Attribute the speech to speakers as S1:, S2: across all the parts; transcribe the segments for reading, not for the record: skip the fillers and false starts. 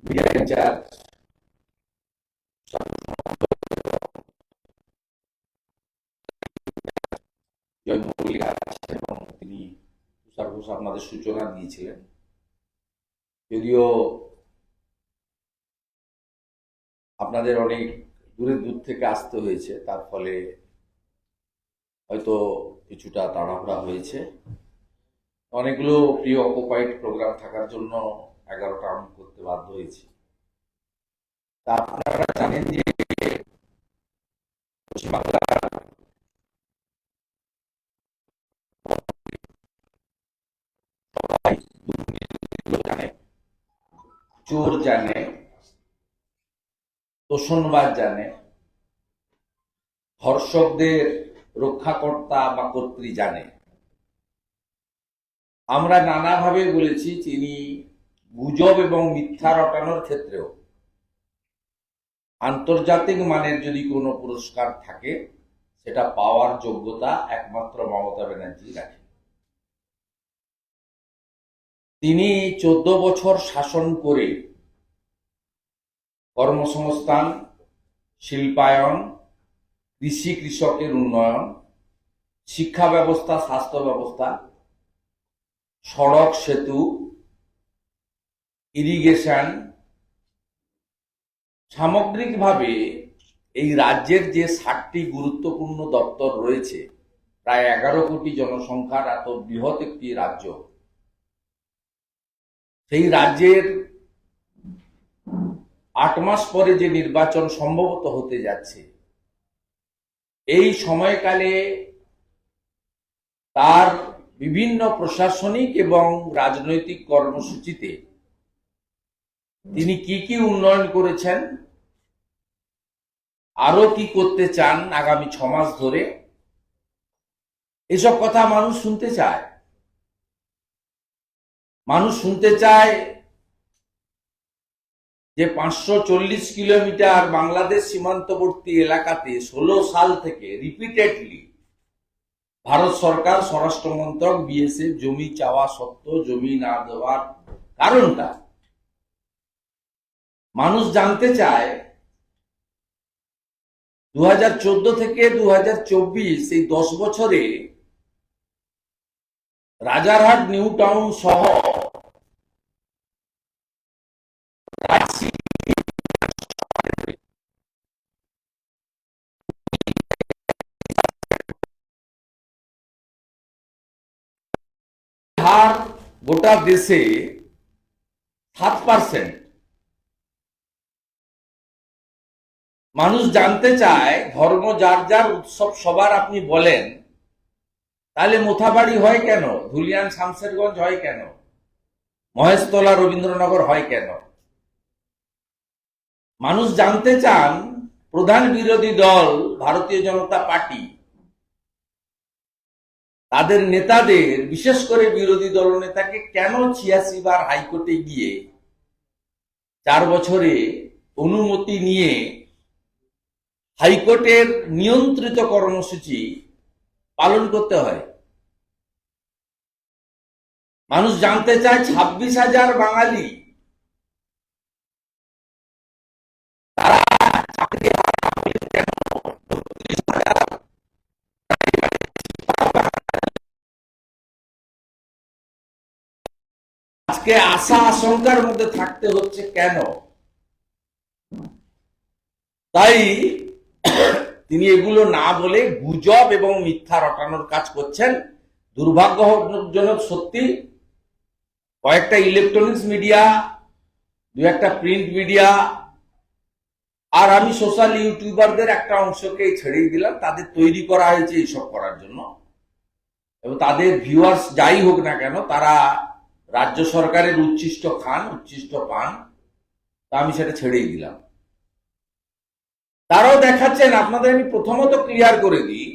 S1: Media in charge জয় মল্লিক আছেন এবং তিনি তুষার ঘোষ আপনাদের সূচনা দিয়েছিলেন। যদিও আপনাদের অনেক দূর থেকে আসতে হয়েছে, তার ফলে হয়তো কিছুটা তাড়াহুড়া হয়েছে। অনেকগুলো প্রি অকুপাইড প্রোগ্রাম থাকার জন্য 11টা আমি করতে বাধ্য হয়েছি। তা আপনারা জানেন যে পশ্চিমবাংলার সবাই দুর্নীতিগুলো জানে, চোর জানে, তোষণবাজ জানে, ধর্ষকদের রক্ষাকর্তা বা কর্ত্রী জানে। আমরা নানাভাবে বলেছি তিনি গুজব এবং মিথ্যা রটানোর ক্ষেত্রেও আন্তর্জাতিক মানের যদি কোনো পুরস্কার থাকে সেটা পাওয়ার যোগ্যতা একমাত্র মমতা ব্যানার্জি রাখেন। তিনি 14 বছর শাসন করে কর্মসংস্থান, শিল্পায়ন, কৃষি কৃষকের উন্নয়ন, শিক্ষা ব্যবস্থা, স্বাস্থ্য ব্যবস্থা, সড়ক সেতু, ইরিগেশন, সামগ্রিকভাবে এই রাজ্যের যে 60টি গুরুত্বপূর্ণ দপ্তর রয়েছে, প্রায় 11 কোটি জনসংখ্যার এত বৃহৎ একটি রাজ্য, সেই রাজ্যের 8 মাস পরে যে নির্বাচন সম্ভবত হতে যাচ্ছে, এই সময়কালে তার বিভিন্ন প্রশাসনিক এবং রাজনৈতিক কর্মসূচিতে তিনি কি কি উন্নয়ন করেছেন, আরো কি করতে চান আগামী 6 মাস ধরে, এসব কথা মানুষ শুনতে চায়। মানুষ শুনতে চায় যে 540 কিলোমিটার বাংলাদেশ সীমান্তবর্তী এলাকাতে 16 সাল থেকে রিপিটেডলি ভারত সরকার, স্বরাষ্ট্র মন্ত্রক, বিএসএফ জমি চাওয়া সত্ত্বেও জমি না দেওয়ার কারণটা মানুষ জানতে চায়। 2014 থেকে 2024 এই 10 বছরে রাজারহাট, নিউ টাউন সহ হার গোটা দেশে 7%। মানুষ জানতে চায় ধর্ম যার যার, উৎসব সবার আপনি বলেন, তাহলে মোথাবাড়ি হয় কেন, ধুলিয়ান শামশেরগঞ্জ হয় কেন, মহেশতলা রবীন্দ্রনগর হয় কেন? মানুষ জানতে চান প্রধান বিরোধী দল ভারতীয় জনতা পার্টি তাদের নেতাদের, বিশেষ করে বিরোধী দল নেতাকে কেন 86 বার হাইকোর্টে গিয়ে 4 বছরে অনুমতি নিয়ে হাইকোর্টের নিয়ন্ত্রিত কর্মসূচি পালন করতে হয়। মানুষ জানতে চায় 26,000 বাঙালি তারা চাকরি কেন, আজকে আশা আশঙ্কার মধ্যে থাকতে হচ্ছে কেন? তাই তিনি এগুলো না বলে গুজব এবং মিথ্যা রটানোর কাজ করছেন। দুর্ভাগ্যজনক সত্যি, কয়েকটা ইলেকট্রনিক্স মিডিয়া, 2-1টা প্রিন্ট মিডিয়া আর আমি সোশ্যাল ইউটিউবারদের একটা অংশকে ছেড়েই দিলাম। তাদের তৈরি করা হয়েছে এইসব করার জন্য, এবং তাদের ভিউয়ার্স যাই হোক না কেন তারা রাজ্য সরকারের উচ্ছিষ্ট খান, উচ্ছিষ্ট পান, তা আমি সেটা ছেড়েই দিলাম। তারাও দেখাচ্ছেন। আপনাদের আমি প্রথমত ক্লিয়ার করে দিই,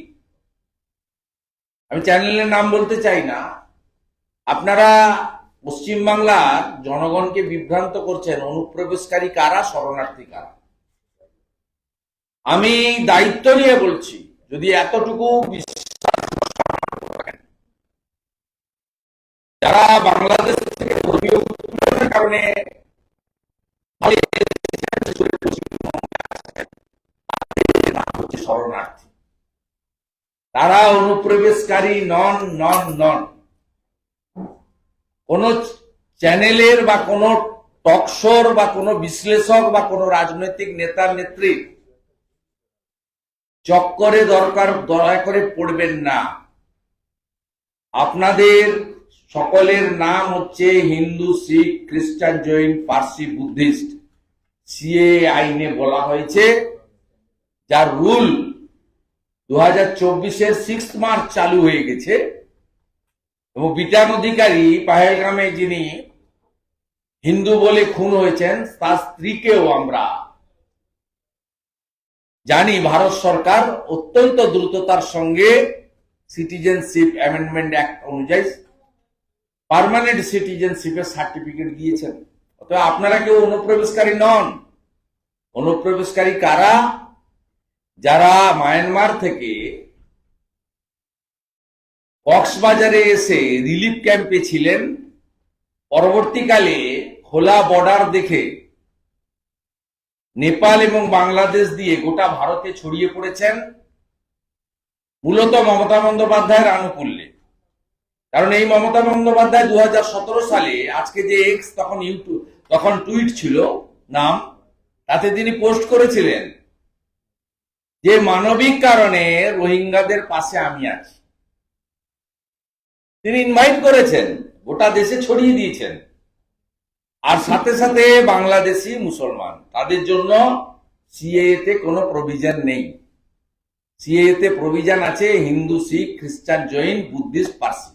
S1: আমি চ্যানেলের নাম বলতে চাই না, আপনারা পশ্চিমবাংলার জনগণকে বিভ্রান্ত করছেন। অনুপ্রবেশকারী কারা, শরণার্থী কারা? আমি দায়িত্ব নিয়ে বলছি, যদি এতটুকু যারা বাংলাদেশ থেকে ধর্মীয় উৎপীড়নের কারণে শরণার্থী, তারা অনুপ্রবেশকারী নন নন নন। কোন চ্যানেলের বা কোন টকশোর বা কোন বিশ্লেষক বা কোন রাজনৈতিক নেতা নেত্রী চক্করে দয়া করে পড়বেন না। আপনাদের সকলের নাম হচ্ছে হিন্দু, শিখ, খ্রিস্টান, জৈন, পার্সি, বুদ্ধিস্ট। সিএ আইনে বলা হয়েছে, যার রুল 2024-এর 6 মার্চ চালু হয়ে গেছে, এবং বিটান অধিকারী পাহেলগামে যিনি হিন্দু বলে খুন হয়েছেন তার স্ত্রীকেও আমরা জানি ভারত সরকার অত্যন্ত দ্রুততার সঙ্গে সিটিজেনশিপ অ্যামেন্ডমেন্ট অ্যাক্ট অনুযায়ী পার্মানেন্ট সিটিজেনশিপের সার্টিফিকেট দিয়েছেন। অতএব আপনারা কেউ অনুপ্রবেশকারী নন। অনুপ্রবেশকারী কারা? যারা মায়ানমার থেকে কক্সবাজারে এসে রিলিফ ক্যাম্পে ছিলেন, পরবর্তীকালে খোলা বর্ডার দেখে নেপাল এবং বাংলাদেশ দিয়ে গোটা ভারতে ছড়িয়ে পড়েছেন, মূলত মমতা বন্দ্যোপাধ্যায়ের আনুকূল্যে। কারণ এই মমতা বন্দ্যোপাধ্যায় 2017 সালে, আজকে যে এক্স তখন টুইট ছিল নাম, তাতে তিনি পোস্ট করেছিলেন যে মানবিক কারণে রোহিঙ্গাদের পাশে আমি আছি। তিনি ইনভাইট করেছেন, গোটা দেশে ছড়িয়ে দিয়েছেন। আর সাথে সাথে বাংলাদেশি মুসলমান, তাদের জন্য সিএএতে কোনো প্রভিশন নেই। সিএএতে প্রভিশন আছে হিন্দু, শিখ, খ্রিস্টান, জৈন, বুদ্ধিস্ট, পার্সি।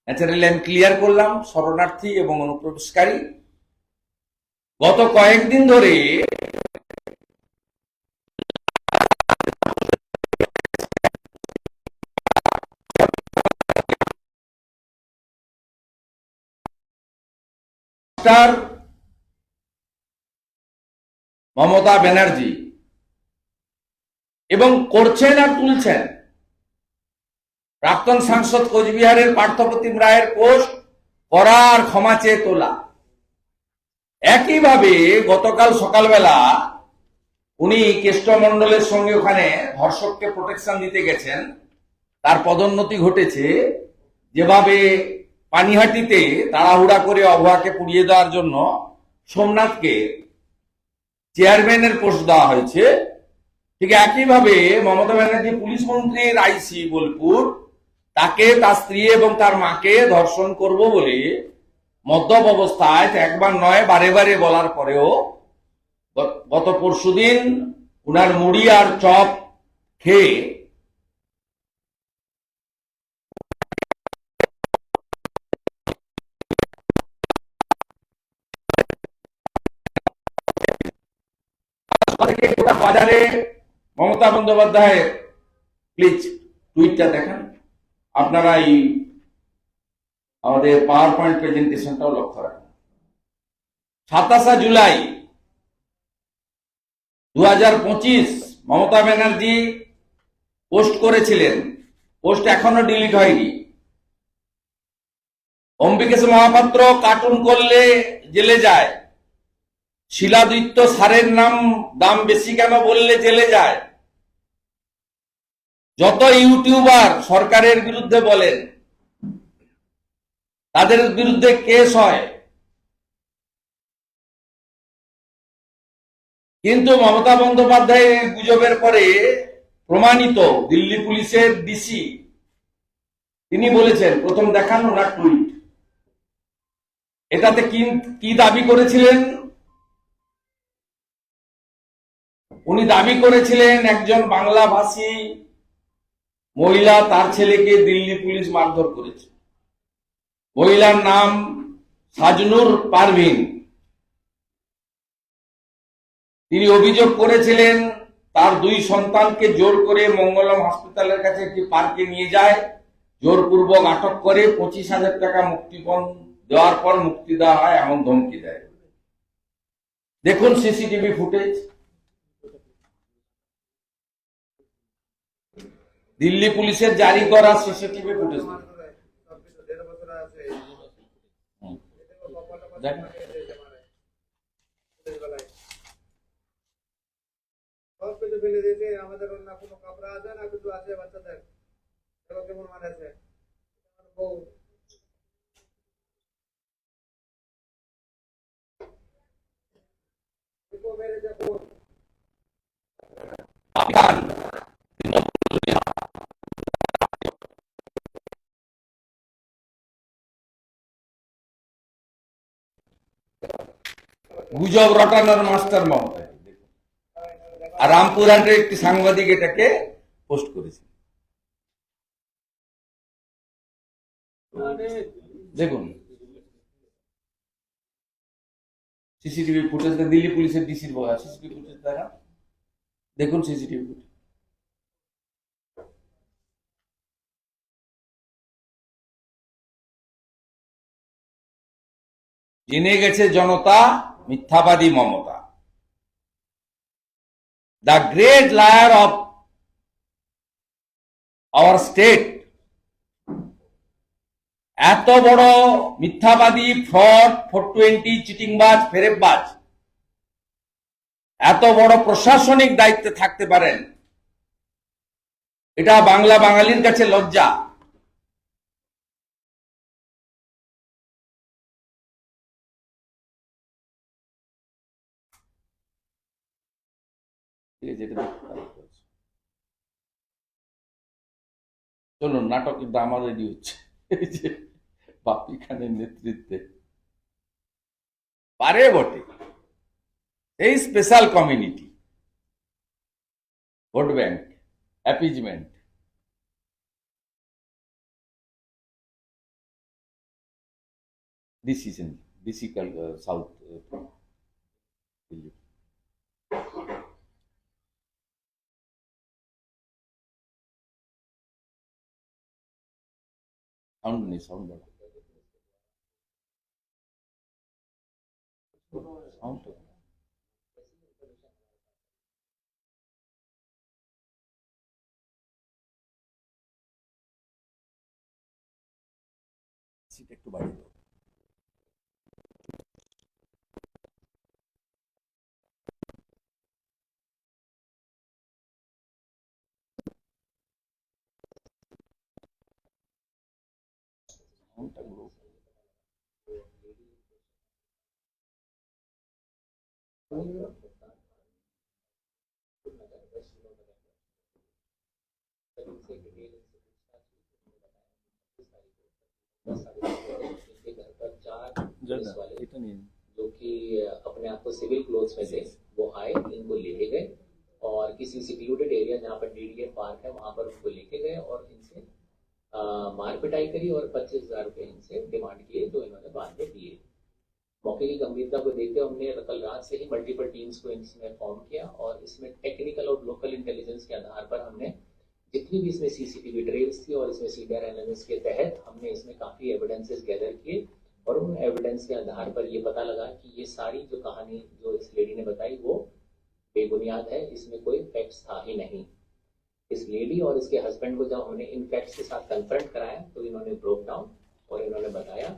S1: ন্যাচারালি আমি ক্লিয়ার করলাম শরণার্থী এবং অনুপ্রবেশকারী। গত কয়েকদিন ধরে মমতা ব্যানার্জি এবং করছেন আর তুলছেন। প্রাক্তন সাংসদ কোচবিহারের পার্থপ্রতিম রায়ের পোস্ট করা আর ক্ষমা চেয়ে তোলা। একইভাবে গতকাল সকালবেলা উনি কেষ্টমণ্ডলের সঙ্গে ওখানে ধর্ষককে প্রোটেকশন দিতে গেছেন, তার পদোন্নতি ঘটেছে। যেভাবে পানিহাটিতে তাড়াহুড়া করে অভয়াকে পুড়িয়ে দেওয়ার জন্য সোমনাথকে চেয়ারম্যানের পোস্ট দেওয়া হয়েছে, ঠিক একইভাবে মমতা ব্যানার্জি পুলিশ মন্ত্রীর আইসি বোলপুর, তাকে, তার স্ত্রী এবং তার মাকে ধর্ষণ করব বলে মদ্যপ অবস্থায় একবার নয় বারে বারে বলার পরেও গত পরশুদিন উনার মুড়ি আর চপ খেয়ে বাজারে মমতা বন্দ্যোপাধ্যায়ের, প্লিজ টুইটটা দেখেন আপনারা, এই আমাদের পাওয়ার পয়েন্ট প্রেজেন্টেশনটাও লক্ষ্য রাখেন। 27 জুলাই 2025 মমতা ব্যানার্জি পোস্ট করেছিলেন, পোস্ট এখনো ডিলিট হয়নি। অম্বিকেশ মহাপাত্র কার্টুন করলে জেলে যায়, শিলাদিত্য সারের দাম বেশি কেন বললে জেলে যায়। যত ইউটিউবার সরকারের বিরুদ্ধে বলেন তাদের বিরুদ্ধে কেস হয়, কিন্তু মমতা বন্দ্যোপাধ্যায়ের গুজবের পরে প্রমাণিত দিল্লি পুলিশের ডিসি তিনি বলেছেন, প্রথম দেখান ওনার টুইট, এটাতে কি দাবি করেছিলেন? উনি দাবি করেছিলেন একজন বাংলা ভাষী মহিলা তার ছেলেকে দিল্লি পুলিশ মারধর করেছে। মহিলার নাম সাজনুর পারভিন। তিনি অভিযোগ করেছিলেন তার 2 সন্তানকে জোর করে মঙ্গলম হসপিটালের কাছে একটি পার্কে নিয়ে যায়, জোরপূর্বক আটক করে 25,000 টাকা মুক্তিপণ দেওয়ার পর মুক্তি দেওয়া হয় এমন ধমকি দেয়। দেখুন সিসিটিভি ফুটেজ, দিল্লি পুলিশের জারি করা সিসিটিভি ফুটেজ দেখেন।
S2: না কোনো কাপড় আছে না কিছু আছে বাচ্চাদের, দেখো কেমন মানেছে বউ। মেরে দেখো
S1: গুজব রটানোর মাস্টার মমতা। আর রামপুরহাটের একটি সাংবাদিক এটাকে পোস্ট করেছে, দেখুন সিসিটিভি ফুটেজ, দিল্লি পুলিশের ডিসির বলা সিসিটিভি ফুটেজ দেখা, দেখুন সিসিটিভি ফুটেজ। জেনে গেছে জনতা মিথ্যাবাদী Mamata, the great liar of our state. এত বড় মিথ্যাবাদী, ফ্রড, 420 চিটিংবাজ, ফেরেববাজ এত বড় প্রশাসনিক দায়িত্বে থাকতে পারেন, এটা বাংলা বাঙালির কাছে লজ্জা। চলুন, নাটক ড্রামা রেডি হচ্ছে এই যে বাপ্পি খানের নেতৃত্বে, পারে বটে এই special community, vote bank, appeasement. This is in DC south Delhi. Sound নেই, সাউন্ড বাড়া, সাউন্ড একটু বাড়িয়ে দাও। সাউন্ডটা গ্রো এটা নিয়ে
S3: जो कि अपने आप को सिविल क्लोथ्स में थे, वो आए, इनको लेके गए और किसी सिक्यूटेड एरिया जहाँ पर डीडीएम पार्क है वहां पर उनको लेके गए और इनसे मार पिटाई करी और 25,000 रुपए इनसे डिमांड किए, जो इन्होंने बाद में दिए। मौके की गंभीरता को देखते हुए हमने कल रात से ही मल्टीपल टीम्स को इसमें फॉर्म किया और इसमें टेक्निकल और लोकल इंटेलिजेंस के आधार पर हमने जितनी भी इसमें सीसीटीवी ट्रेल्स थी और इसमें सीडीआर एनालिसिस के तहत हमने इसमें काफी एविडेंसेस गैदर किए और उन एविडेंस के आधार पर ये पता लगा कि ये सारी जो कहानी जो इस लेडी ने बताई वो बेबुनियाद है, इसमें कोई फैक्ट्स था ही नहीं। इस लेडी और इसके हस्बैंड को जब हमने इन फैक्ट्स के साथ कन्फ्रंट कराया तो इन्होंने ब्रोक डाउन और इन्होंने बताया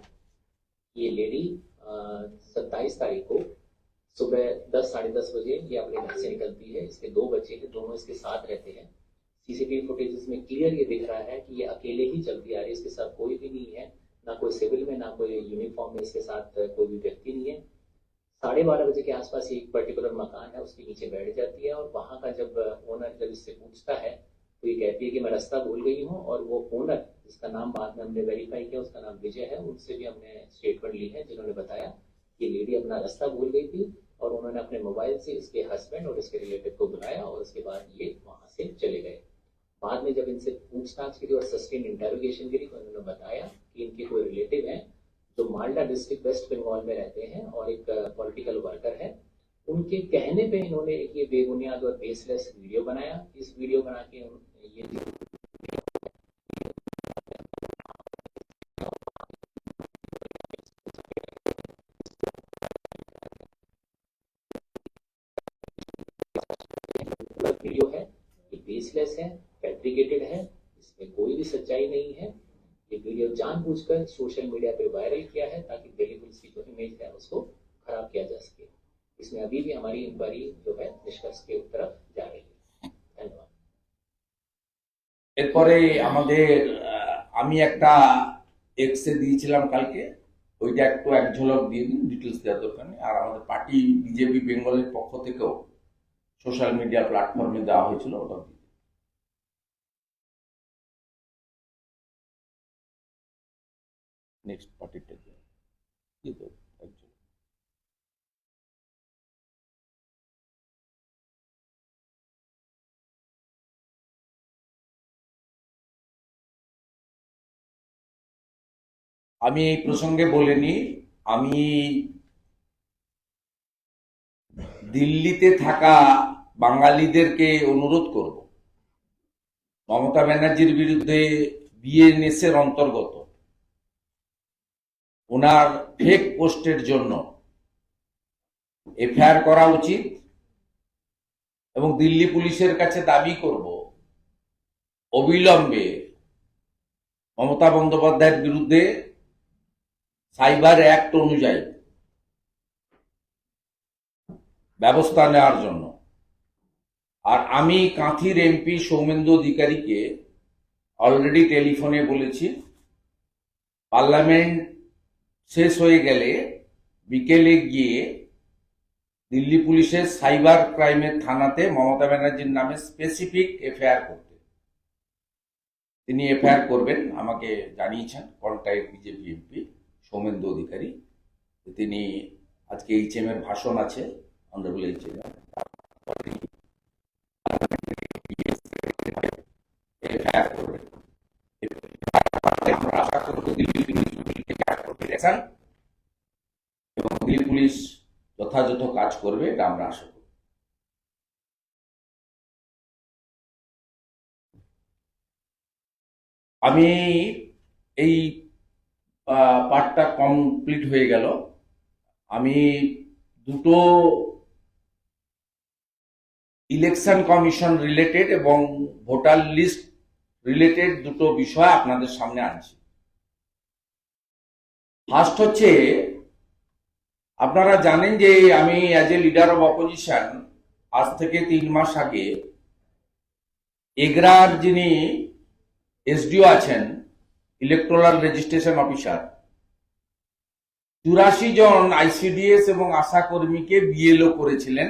S3: ये लेडी 27 तारीख को सुबह 10 साढ़े 10 बजे ये अपने घर से निकलती है। इसके 2 बच्चे हैं, दोनों इसके साथ रहते हैं। सीसीटीवी फुटेज में क्लियर ये दिख रहा है कि ये अकेले ही चलती आ रही है, इसके साथ कोई भी नहीं है, ना कोई सिविल में ना कोई यूनिफॉर्म में इसके साथ कोई भी व्यक्ति नहीं है। 12:30 बजे के आसपास एक पर्टिकुलर मकान है उसके नीचे बैठ जाती है और वहां का जब ओनर जब इससे पूछता है तो ये कहती है कि मैं रास्ता भूल गई हूँ। और वो ओनर जिसका नाम बाद में हमने वेरीफाई किया, उसका नाम विजय है, उनसे भी हमने स्टेटमेंट ली है, जिन्होंने बताया कि लेडी अपना रास्ता भूल गई थी और उन्होंने अपने मोबाइल से इसके हस्बैंड और इसके रिलेटिव को बुलाया और उसके बाद ये वहां से चले गए। बाद में जब इनसे पूछताछ करी और सस्टेन इंटेरोगेशन करी तो उन्होंने बताया कि इनके कोई रिलेटिव हैं जो मालदा डिस्ट्रिक्ट वेस्ट बंगाल में रहते हैं और एक पॉलिटिकल वर्कर है। उनके कहने पे इन्होंने ये बेबुनियाद और बेसलेस वीडियो बनाया। इस वीडियो बना के ये वीडियो है, ये बेसलेस है, फैब्रिकेटेड है, इसमें कोई भी सच्चाई नहीं है। ये वीडियो जानबूझकर सोशल मीडिया पे वायरल किया है ताकि दिल्ली पुलिस की जो इमेज है उसको खराब किया जा सके। इसमें अभी भी हमारी इंक्वायरी जो है निष्कर्ष के तरफ जा रही है। धन्यवाद।
S1: এরপরে আমাদের আমি একটা এক্সে দিয়েছিলাম কালকে, ওইটা একটু এক ঝলক দিয়ে দিন, ডিটেলস দেওয়ার দরকার নেই। আর আমাদের পার্টি বিজেপি বেঙ্গলের পক্ষ থেকেও সোশ্যাল মিডিয়া প্ল্যাটফর্মে দেওয়া হয়েছিল, ওটা দিয়ে দিন। নেক্সট পার্টিটা দিয়ে দাও, এক ঝলক। আমি এই প্রসঙ্গে বলে নিই, আমি দিল্লিতে থাকা বাঙালিদেরকে অনুরোধ করব, মমতা ব্যানার্জির বিরুদ্ধে বিএনএস এর অন্তর্গত ওনার ফেক পোস্টের জন্য এফআইআর করা উচিত এবং দিল্লি পুলিশের কাছে দাবি করব অবিলম্বে মমতা বন্দ্যোপাধ্যায়ের বিরুদ্ধে সাইবার অ্যাক্ট অনুযায়ী ব্যবস্থা নেওয়ার জন্য। আর আমি কাঁথির এমপি সৌমেন্দু অধিকারীকে অলরেডি টেলিফোনে বলেছি, পার্লামেন্ট শেষ হয়ে গেলে বিকেলে গিয়ে দিল্লি পুলিশের সাইবার ক্রাইমের থানাতে মমতা ব্যানার্জির নামে স্পেসিফিক এফআইআর করতে। তিনি এফআইআর করবেন, আমাকে জানিয়েছেন কলটাইট বিজেপি এমপি সৌমেন্দু অধিকারী। তিনি আজকে এইচএম এর ভাষণ আছে, অনারেবল এইচএম, এফআইআর করবেন। আমরা আশা করব দিল্লি পুলিশ এবং দিল্লি পুলিশ যথাযথ কাজ করবে, এটা আমরা আশা করি। আমি এই পার্টটা কমপ্লিট হয়ে গেল। আমি দুটো ইলেকশন কমিশন রিলেটেড এবং ভোটার লিস্ট রিলেটেড দুটো বিষয় আপনাদের সামনে আনছি। ফার্স্ট হচ্ছে, আপনারা জানেন যে আমি as a leader of opposition আজ থেকে 3 মাস আগে এগরার যিনি এসডিও আছেন, ইলেকট্রাল রেজিস্ট্রেশন অফিসার, 84 জন আইসিডিএস এবং আশা কর্মীকে বিএলও করেছিলেন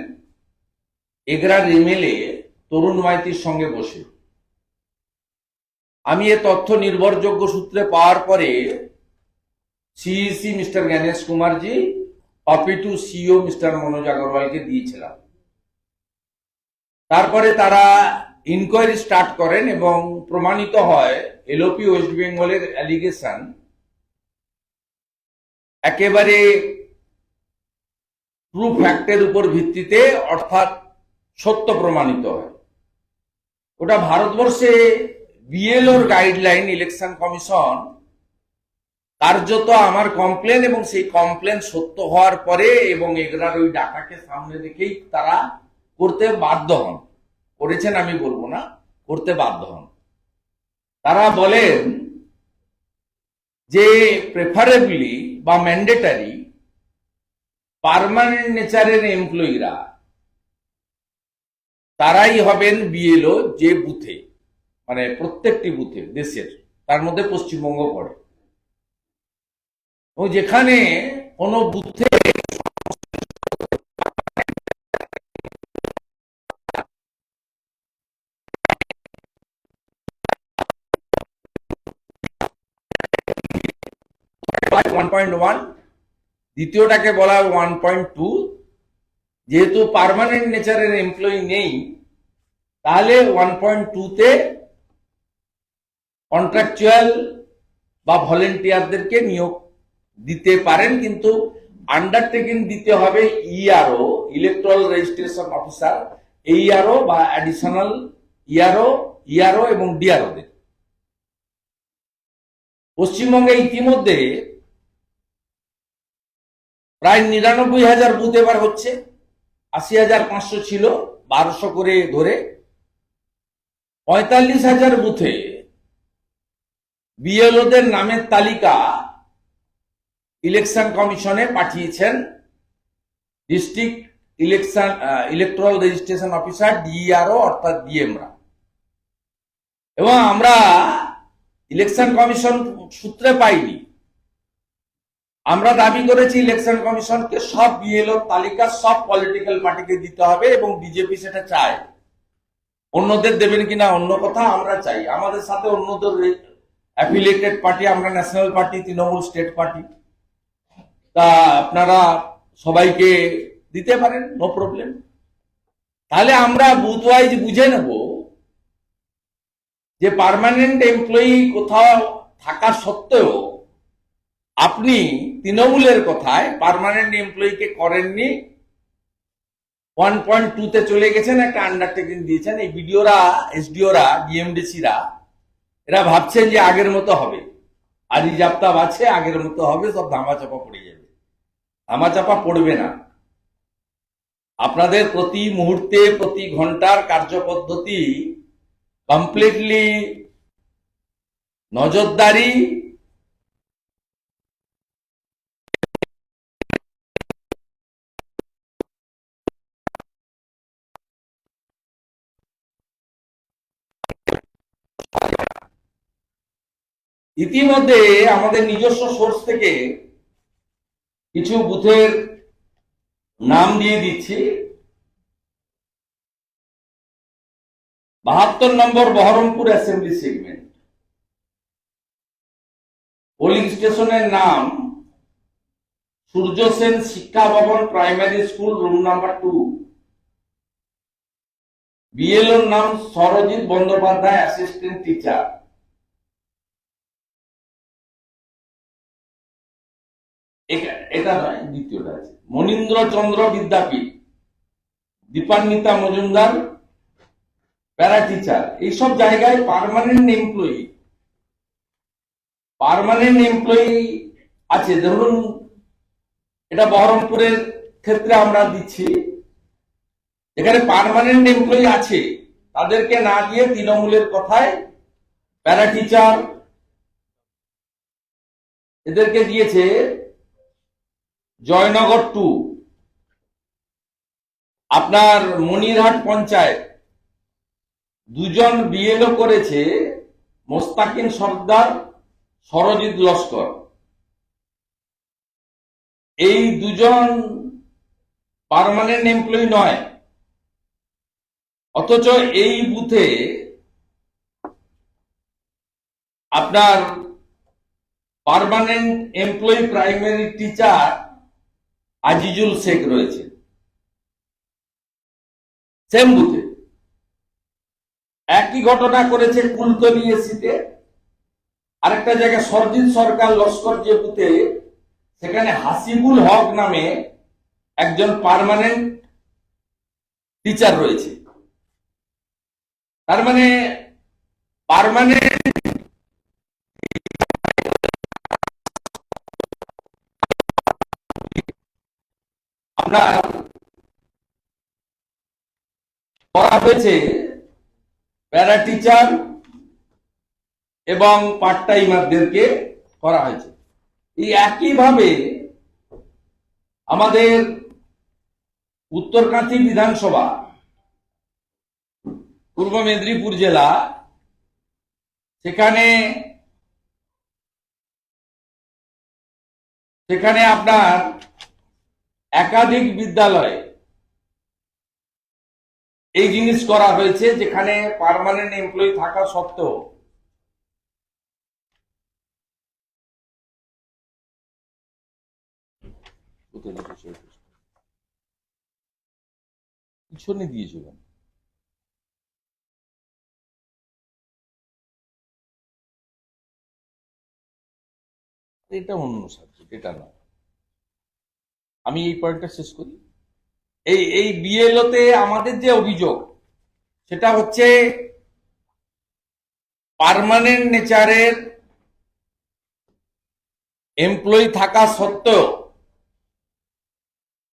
S1: এগরার এমএলএ তরুণ মাইতির সঙ্গে বসে। আমি এ তথ্য নির্ভরযোগ্য সূত্রে পাওয়ার পরে CEC mister Ganesh Kumar ji, copy to CO mister Manoj আগরওয়ালকে দিয়েছিলাম। তারপরে তারা ইনকোয়ারি স্টার্ট করেন এবং প্রমাণিত হয় এলওপি ওয়েস্ট বেঙ্গলের অ্যালিগেশন একেবারে ট্রু ফ্যাক্টের উপর ভিত্তিতে, অর্থাৎ সত্য প্রমাণিত হয়। ওটা ভারতবর্ষে বিএলওর গাইডলাইন, ইলেকশন কমিশন কার্যত আমার কমপ্লেন এবং সেই কমপ্লেন সত্য হওয়ার পরে এবং এগরার ওই ডাটাকে সামনে রেখেই তারা করতে বাধ্য হন। করেছেন আমি বলবো না, করতে বাধ্য হন। তারা বলেন যে প্রেফারেবলি বা ম্যান্ডেটারি পার্মানেন্ট নেচারের এমপ্লয়িরা তারাই হবেন বিএলও যে বুথে, মানে প্রত্যেকটি বুথে দেশের, তার মধ্যে পশ্চিমবঙ্গ পড়ে। এবং যেখানে কোনো বুথে দ্বিতীয়টাকে বলা হয় 1.2, যেহেতু পার্মানেন্ট নেচারের এমপ্লয়ি নেই, তাহলে 1.2-তে কন্ট্রাকচুয়াল বা ভলেন্টিয়ারদেরকে নিয়োগ দিতে পারেন, কিন্তু আন্ডারটেকিং দিতে হবে ইআরও, ইলেকট্রাল রেজিস্ট্রেশন অফিসার, এইআরও বা অ্যাডিশনাল ইআরও এবং ডিআরওদের। পশ্চিমবঙ্গে ইতিমধ্যে প্রায় 99,000 বুথ এবার হচ্ছে, 80,500 ছিল, 1200 করে ধরে 45,000 বুথে বিএলওদের নামের তালিকা ইলেকশন কমিশনে পাঠিয়েছেন ডিস্ট্রিক্ট ইলেকট্রাল রেজিস্ট্রেশন অফিসার, ডিইআরও অর্থাৎ ডিএমরা। এবং আমরা ইলেকশন কমিশন সূত্রে পাইনি, আমরা দাবি করেছি ইলেকশন কমিশনকে সব বিএলও তালিকা সব পলিটিক্যাল পার্টিকে দিতে হবে এবং বিজেপি সেটা চায়। অন্যদের দেবেন কিনা অন্য কথা, আমরা চাই। আমাদের সাথে অন্যদের অ্যাফিলিয়েটেড পার্টি, আমরা national party, Trinamool state party, তা আপনারা সবাইকে দিতে পারেন, নো প্রবলেম। তাহলে আমরা বুথ ওয়াইজ বুঝে নেব যে পার্মানেন্ট এমপ্লয়ি কোথাও থাকা সত্ত্বেও আপনি তৃণমূলের কথায় পার্মানেন্ট এমপ্লয়িকে করেননি, 1.2 তে চলে গেছেন, একটা আন্ডারটেকিং দিয়েছেন। এই বিডিওরা, এসডিওরা, ডিএমডিসিরা এরা ভাবছেন যে আগের মতো হবে, আজ জাপ্তাব আছে, আগের মতো হবে, সব ধামাচাপা পড়ে যাবে। ধামাচাপা পড়বে না। আপনাদের প্রতি মুহূর্তে, প্রতি ঘন্টার কার্যপদ্ধতি কমপ্লিটলি নজরদারি ইতিমধ্যে আমাদের নিজস্ব সোর্স থেকে কিছু বুথের নাম দিয়ে দিচ্ছি। 72 নম্বর বহরমপুর অ্যাসেম্বলি সেগমেন্ট, পোলিং স্টেশনের নাম সূর্য সেন শিক্ষা ভবন প্রাইমারি স্কুল, রুম নাম্বার 2। বিএলওর নাম সরজিৎ বন্দ্যোপাধ্যায়, অ্যাসিস্ট্যান্ট টিচার। এটা নয়, দ্বিতীয়টা আছে মনীন্দ্র চন্দ্র বিদ্যাপীঠ, দীপান্বিতা মজুমদার, প্যারা টিচার। এইসব জায়গায় পার্মানেন্ট এমপ্লয়ি আছে। ধরুন এটা বহরমপুরের ক্ষেত্রে আমরা দিচ্ছি, এখানে পার্মানেন্ট এমপ্লয়ি আছে, তাদেরকে না দিয়ে তৃণমূলের কথায় প্যারা টিচার এদেরকে দিয়েছে। জয়নগর 2, আপনার মনিরহাট পঞ্চায়েত 2 জন বিএলও করেছে, মোস্তাকিন সর্দার, সরজিৎ লস্কর। এই 2 জন পার্মানেন্ট এমপ্লয়ি নয়, অথচ এই বুথে আপনার permanent employee primary teacher Azizul Sheikh রয়েছে সেম বুথে। একই ঘটনা করেছে কুলতলি এসিতে। আরেকটা জায়গায় সরজিৎ সরকার লস্কর যে বুথে, সেখানে হাসিবুল হক নামে একজন পার্মানেন্ট টিচার রয়েছে। তার মানে পার্মানেন্ট আপনার করা হয়েছে প্যারা টিচার এবং পার্ট টাইমারদেরকে করা হয়েছে। এই একইভাবে আমাদের উত্তরকাঁথি বিধানসভা, পূর্ব মেদিনীপুর জেলা, সেখানে আপনার একাধিক বিদ্যালয়ে এই জিনিস করা হয়েছে, যেখানে পার্মানেন্ট এমপ্লয়ি থাকা সত্ত্বেও পিছনে দিয়েছিলেন। এটা অন্য সাবজেক্ট, এটা নয়। আমি এই পয়েন্টটা শেষ করি। এই বিএলওতে আমাদের যে অভিযোগ, সেটা হচ্ছে পার্মানেন্ট নেচারের এমপ্লয়ি থাকা সত্ত্বেও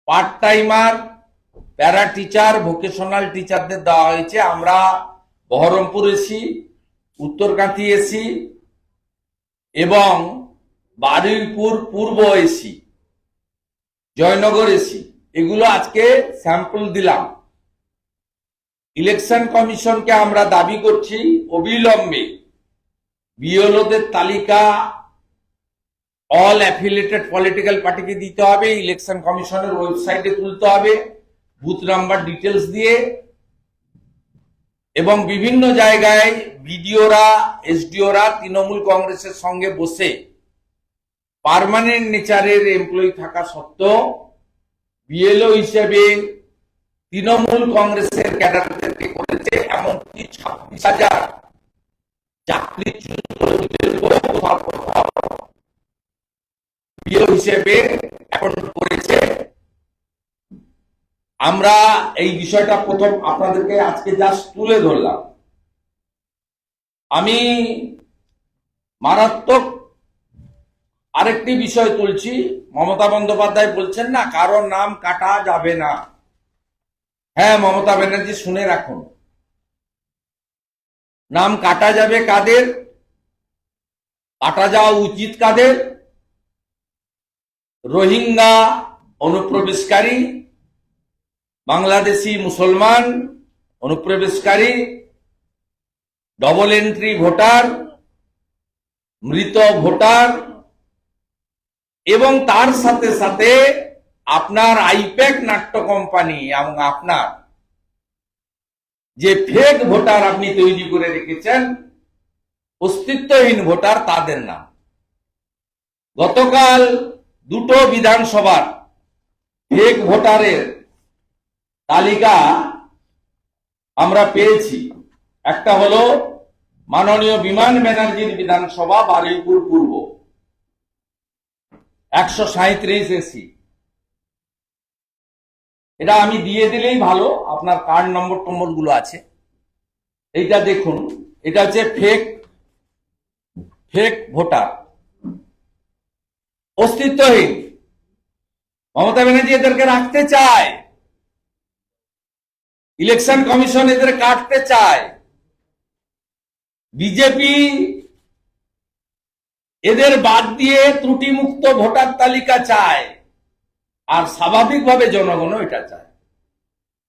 S1: part timer, para teacher, vocational টিচারদের দেওয়া হয়েছে। আমরা বহরমপুর এসি, উত্তরকাঁথি এসি এবং বারুইপুর পূর্ব এসি, জয়নগর এসি, এগুলো আজকে স্যাম্পল দিলাম। ইলেকশন কমিশনকে আমরা দাবি করছি অবিলম্বে বিএলওদের তালিকা অল অ্যাফিলিয়েটেড পলিটিক্যাল পার্টিকে দিতে হবে, ইলেকশন কমিশনের ওয়েবসাইটে তুলতে হবে বুথ নাম্বার ডিটেলস দিয়ে, এবং বিভিন্ন জায়গায় বিডিওরা এসডিওরা তৃণমূল কংগ্রেসের সঙ্গে বসে পার্মানেন্ট নেচারের এমপ্লয়ি থাকা সত্ত্বেও বিএলও হিসেবে তৃণমূল কংগ্রেসের ক্যাডারদেরকে করেছে, এমনকি 26,000 চাকরিচ্যুত বিএলও হিসেবে এখন করেছে। আমরা এই বিষয়টা প্রথম আপনাদেরকে আজকে জাস্ট তুলে ধরলাম। আমি মারাত্মক আরেকটি বিষয় তুলছি। মমতা বন্দ্যোপাধ্যায় বলছেন না কারোর নাম কাটা যাবে না। হ্যাঁ মমতা ব্যানার্জি শুনে রাখুন, নাম কাটা যাবে কাদের, কাটা যাওয়া উচিত কাদের? রোহিঙ্গা অনুপ্রবেশকারী, বাংলাদেশি মুসলমান অনুপ্রবেশকারী, ডবল এন্ট্রি ভোটার, মৃত ভোটার, এবং তার সাথে সাথে আপনার আইপ্যাক নাট্য কোম্পানি এবং আপনার যে ফেক ভোটার আপনি তৈরি করে রেখেছেন, অস্তিত্বহীন ভোটার, তাদের নাম। গতকাল দুটো বিধানসভার ফেক ভোটারের তালিকা আমরা পেয়েছি। একটা হলো মাননীয় বিমান ব্যানার্জির বিধানসভা বারুইপুর পূর্ব, 137 এসি। এটা আমি দিয়ে দিলেই ভালো, আপনার কার্ড নম্বর গুলো আছে। এইটা দেখুন, এটা হচ্ছে ফেক ভোটার, অস্তিত্বহীন। মমতা ব্যানার্জি এদেরকে রাখতে চায়, ইলেকশন কমিশন এদের কাটতে চায়, বিজেপি এদের বাদ দিয়ে ত্রুটিমুক্ত ভোটার তালিকা চায়, আর স্বাভাবিকভাবে জনগণও এটা চায়।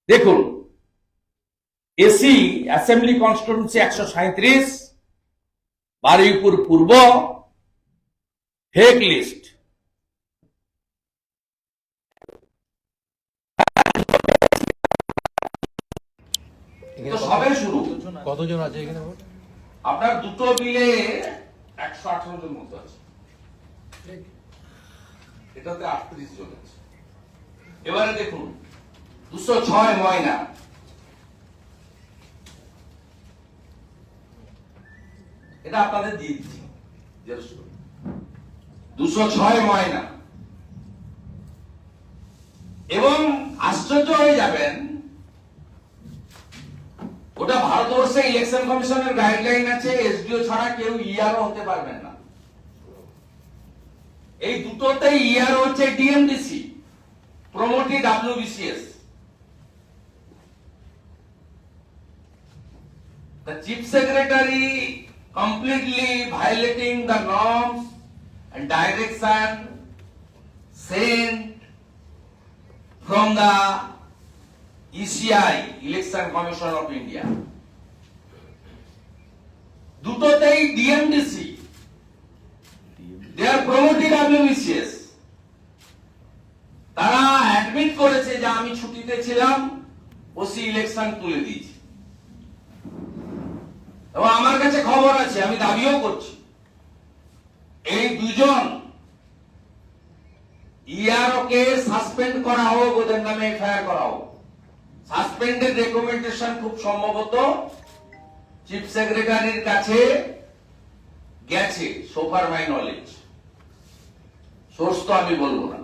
S1: দেখুন, এসি অ্যাসেম্বলি কনস্টিটিউয়েন্সি 137, বারুইপুর পূর্ব, ফেক লিস্ট। সবে শুরু।
S4: কতজন আছে এখানে?
S1: আপনার দুটো মিলে 118 জন মতো আছে, এটাতে 38 জন আছে। এবারে দেখুন 206 ময়না, এটা আপনাদের দিয়ে দিচ্ছি 206 ময়না। এবং আশ্চর্য হয়ে যাবেন, ওটা ভারতবর্ষে ইলেকশন কমিশনের গাইডলাইন আছে, এসডিও ছাড়া কেউ ইআরও হতে পারবেন না। এই দুটোতেই ইআরও হচ্ছে DMDC, promotee WBCS. The chief secretary completely violating the norms and direction sent from the ECI, Election Commission of India. দুটোতেই DMDC, they are promoting WBCS। তারা অ্যাডমিট করেছে যে আমি ছুটিতে ছিলাম, ওসি ইলেকশন তুলে দিয়েছি। এবং আমার কাছে খবর আছে, আমি দাবিও করছি, এই দুজন ইআরও কে সাসপেন্ড করা হোক, ওদের নামে এফআইআর করা হোক। সাসপেন্ডের রেকমেন্ডেশন খুব সম্ভবত চিফ সেক্রেটারির কাছে গেছে, সোফার মাই নলেজ, সোর্স তো আমি বলবো না।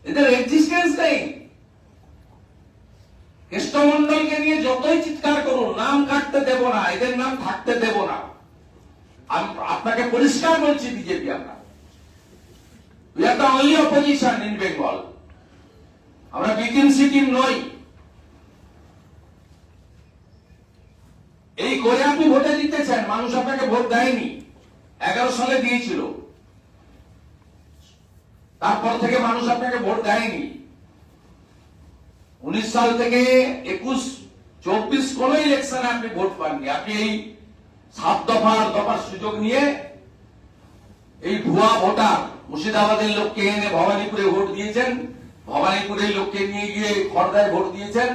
S1: এদের এক্সিস্টেন্স নেই। কৃষ্ণমন্ডলকে নিয়ে যতই চিৎকার করুন, নাম কাটতে দেব না, এদের নাম থাকতে দেব না। আপনাকে পরিষ্কার বলছি, বিজেপি আমরা we are the only opposition in Bengal, আমরা বিটিম সিকিম নই। এই করে আপনি ভোটে জিতেছেন, মানুষ আপনাকে ভোট দেয়নি, 11 সালে দিয়েছিল। তারপর থেকে মানুষ আপনাকে ভোট দেয়নি। 19 সাল থেকে 21-24 কোন ইলেকশনে আপনি ভোট পাননি। আপনি এই 7 দফার সুযোগ নিয়ে এই ভুয়া ভোটার মুর্শিদাবাদের লোককে এনে ভবানীপুরে ভোট দিয়েছেন, ভবানীপুরের লোককে নিয়ে গিয়ে খড়দায় ভোট দিয়েছেন,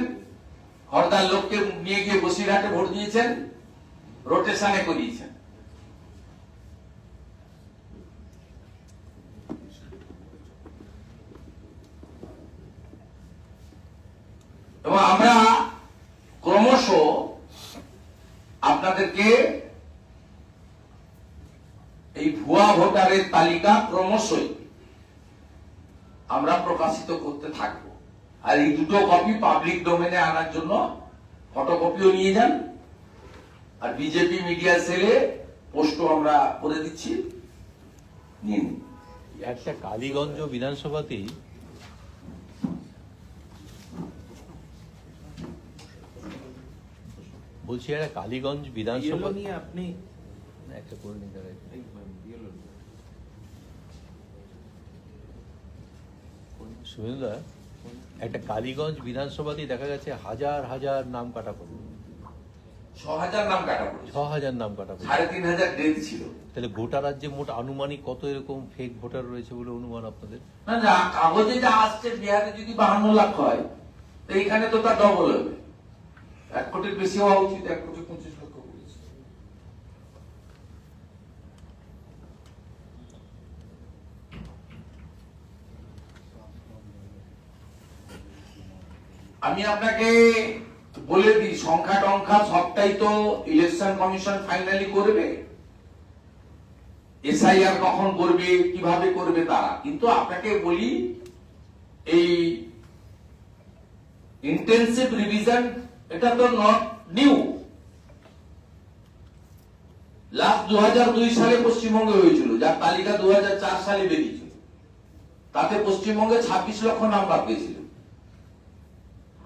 S1: খড়দার লোককে নিয়ে গিয়ে বসিরহাটে ভোট দিয়েছেন, রোটেশনে করিয়েছেন। এবং আমরা ক্রমশ আপনাদেরকে এই ভুয়া ভোটারের তালিকা ক্রমশই আমরা প্রকাশিত করতে থাকবো। আর এই দুটো কপি পাবলিক ডোমেনে আনার জন্য ফটোকপিও নিয়ে যান, আর বিজেপি মিডিয়া সেলে পোস্টও আমরা করে দিচ্ছি, নিন।
S4: একটা কালীগঞ্জ বিধানসভাতেই বলছি, একটা কালীগঞ্জ বিধানসভা
S5: নিয়ে আপনি
S4: একটা করে নিতে পারেন। সুনীলদা, একটা কালীগঞ্জ বিধানসভাতেই দেখা গেছে হাজার হাজার নাম কাটা পড়ল,
S1: 6000 নাম কাটা পড়েছে,
S4: 6000 নাম কাটা পড়ল।
S1: 3500 ডেথ ছিল।
S4: তাহলে গোটা রাজ্যে মোট আনুমানিক কত এরকম ফেক ভোটার রয়েছে বলে অনুমান আপনাদের?
S1: না না, কাগজে যা আসছে বিহারে যদি 52 লাখ হয়, তো এইখানে তো তার ডবল হবে। 1 কোটির বেশি হওয়া উচিত, 1,25,00,000 বলেছে। আমি আপনাকে বলে দিই, সংখ্যা টংখ্যা সবটাই তো ইলেকশন কমিশন ফাইনালি করবে। এসআইআর কখন করবে, কিভাবে করবে তারা। কিন্তু আপনাকে বলি, এই ইন্টেন্সিভ রিভিশন এটা তো নট নিউ। লাস্ট 2002 সালে পশ্চিমবঙ্গে হয়েছিল, যার তালিকা 2004 সালে বেরিয়েছিল। তাতে পশ্চিমবঙ্গে 26 লক্ষ নাম বাদ গেছিল।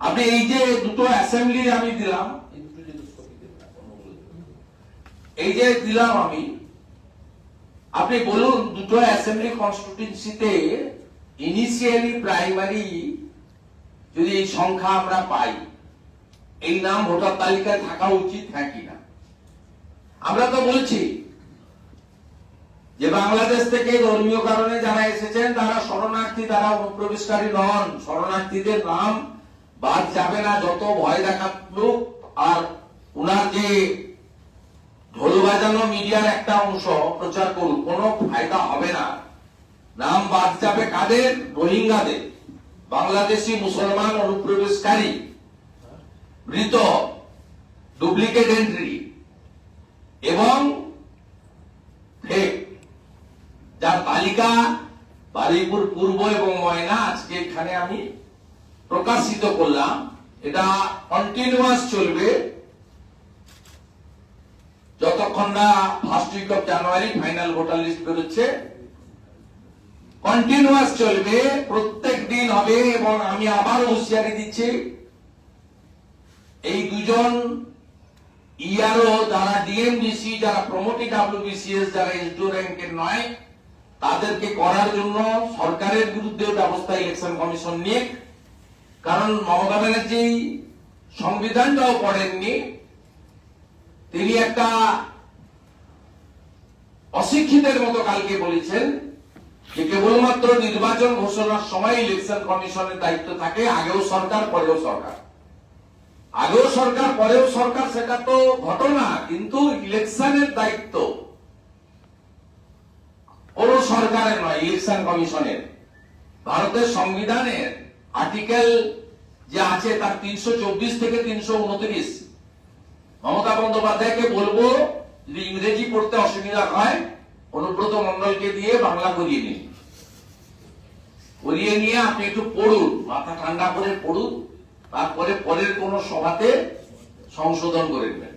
S1: আপনি এই যে দুটো অ্যাসেম্বলি আমি দিলাম, এই যে দিলাম আমি, আপনি বলুন দুটো অ্যাসেম্বলি কনস্টিটিউয়েন্সিতে ইনিশিয়ালি প্রাইমারি যদি এই সংখ্যা আমরা পাই, এই নাম ভোটার তালিকায় থাকা উচিত হ্যাঁ কিনা। আমরা তো বলছি যে বাংলাদেশ থেকে ধর্মীয় কারণে যারা এসেছেন তারা শরণার্থী, তারা অনুপ্রবেশকারী নন। শরণার্থীদের নাম বাদ যাবে না, যত ভয় দেখালুক। আর উনার যে ঢোল বাজানো মিডিয়ার একটা অংশ প্রচার করুক, কোনো ফায়দা হবে না। নাম বাদ যাবে কাদের? রোহিঙ্গাদের, বাংলাদেশি মুসলমান অনুপ্রবেশকারী, মৃত, ডুপ্লিকেট এন্ট্রি এবং ফেক, যার তালিকা বারুইপুর পূর্ব এবং ময়না আজকে এখানে আমি প্রকাশিত করলাম। এটা কন্টিনিউয়াস চলবে যতক্ষণ না first week of January final voter list বেরোচ্ছে। কন্টিনিউয়াস চলবে, প্রত্যেক দিন হবে। এবং আমি আবার হুঁশিয়ারি দিচ্ছি, এই দুজন ইআরও যারা ডিএমডিসি, যারা প্রমোটিং ডব্লিউবিসিএস, যারা এসডিও র্যাঙ্কের নয়, তাদেরকে করার জন্য সরকারের বিরুদ্ধে ব্যবস্থা ইলেকশন কমিশন নিয়ে। কারণ মমতা ব্যানার্জি সংবিধানটাও পড়েননি, তিনি একটা অশিক্ষিতের মতো কালকে বলেছেন যে কেবলমাত্র নির্বাচন ঘোষণার সময় ইলেকশন কমিশনের দায়িত্ব থাকে। আগেও সরকার, পরেও সরকার, আগেও সরকার, পরেও সরকার, সেটা তো ঘটনা। কিন্তু ইলেকশনের দায়িত্ব কোন সরকারের নয়, ইলেকশন কমিশনের। ভারতের সংবিধানের আর্টিকেল যে আছে তার 324 থেকে 329। মমতা বন্দ্যোপাধ্যায়কে বলবো, যদি ইংরেজি পড়তে অসুবিধা হয়, অনুব্রত মন্ডলকে দিয়ে বাংলা করিয়ে নিন। করিয়ে নিয়ে আপনি একটু পড়ুন, মাথা ঠান্ডা করে পড়ুন, তারপরে পরের কোন সভাতে সংশোধন করে নেবেন।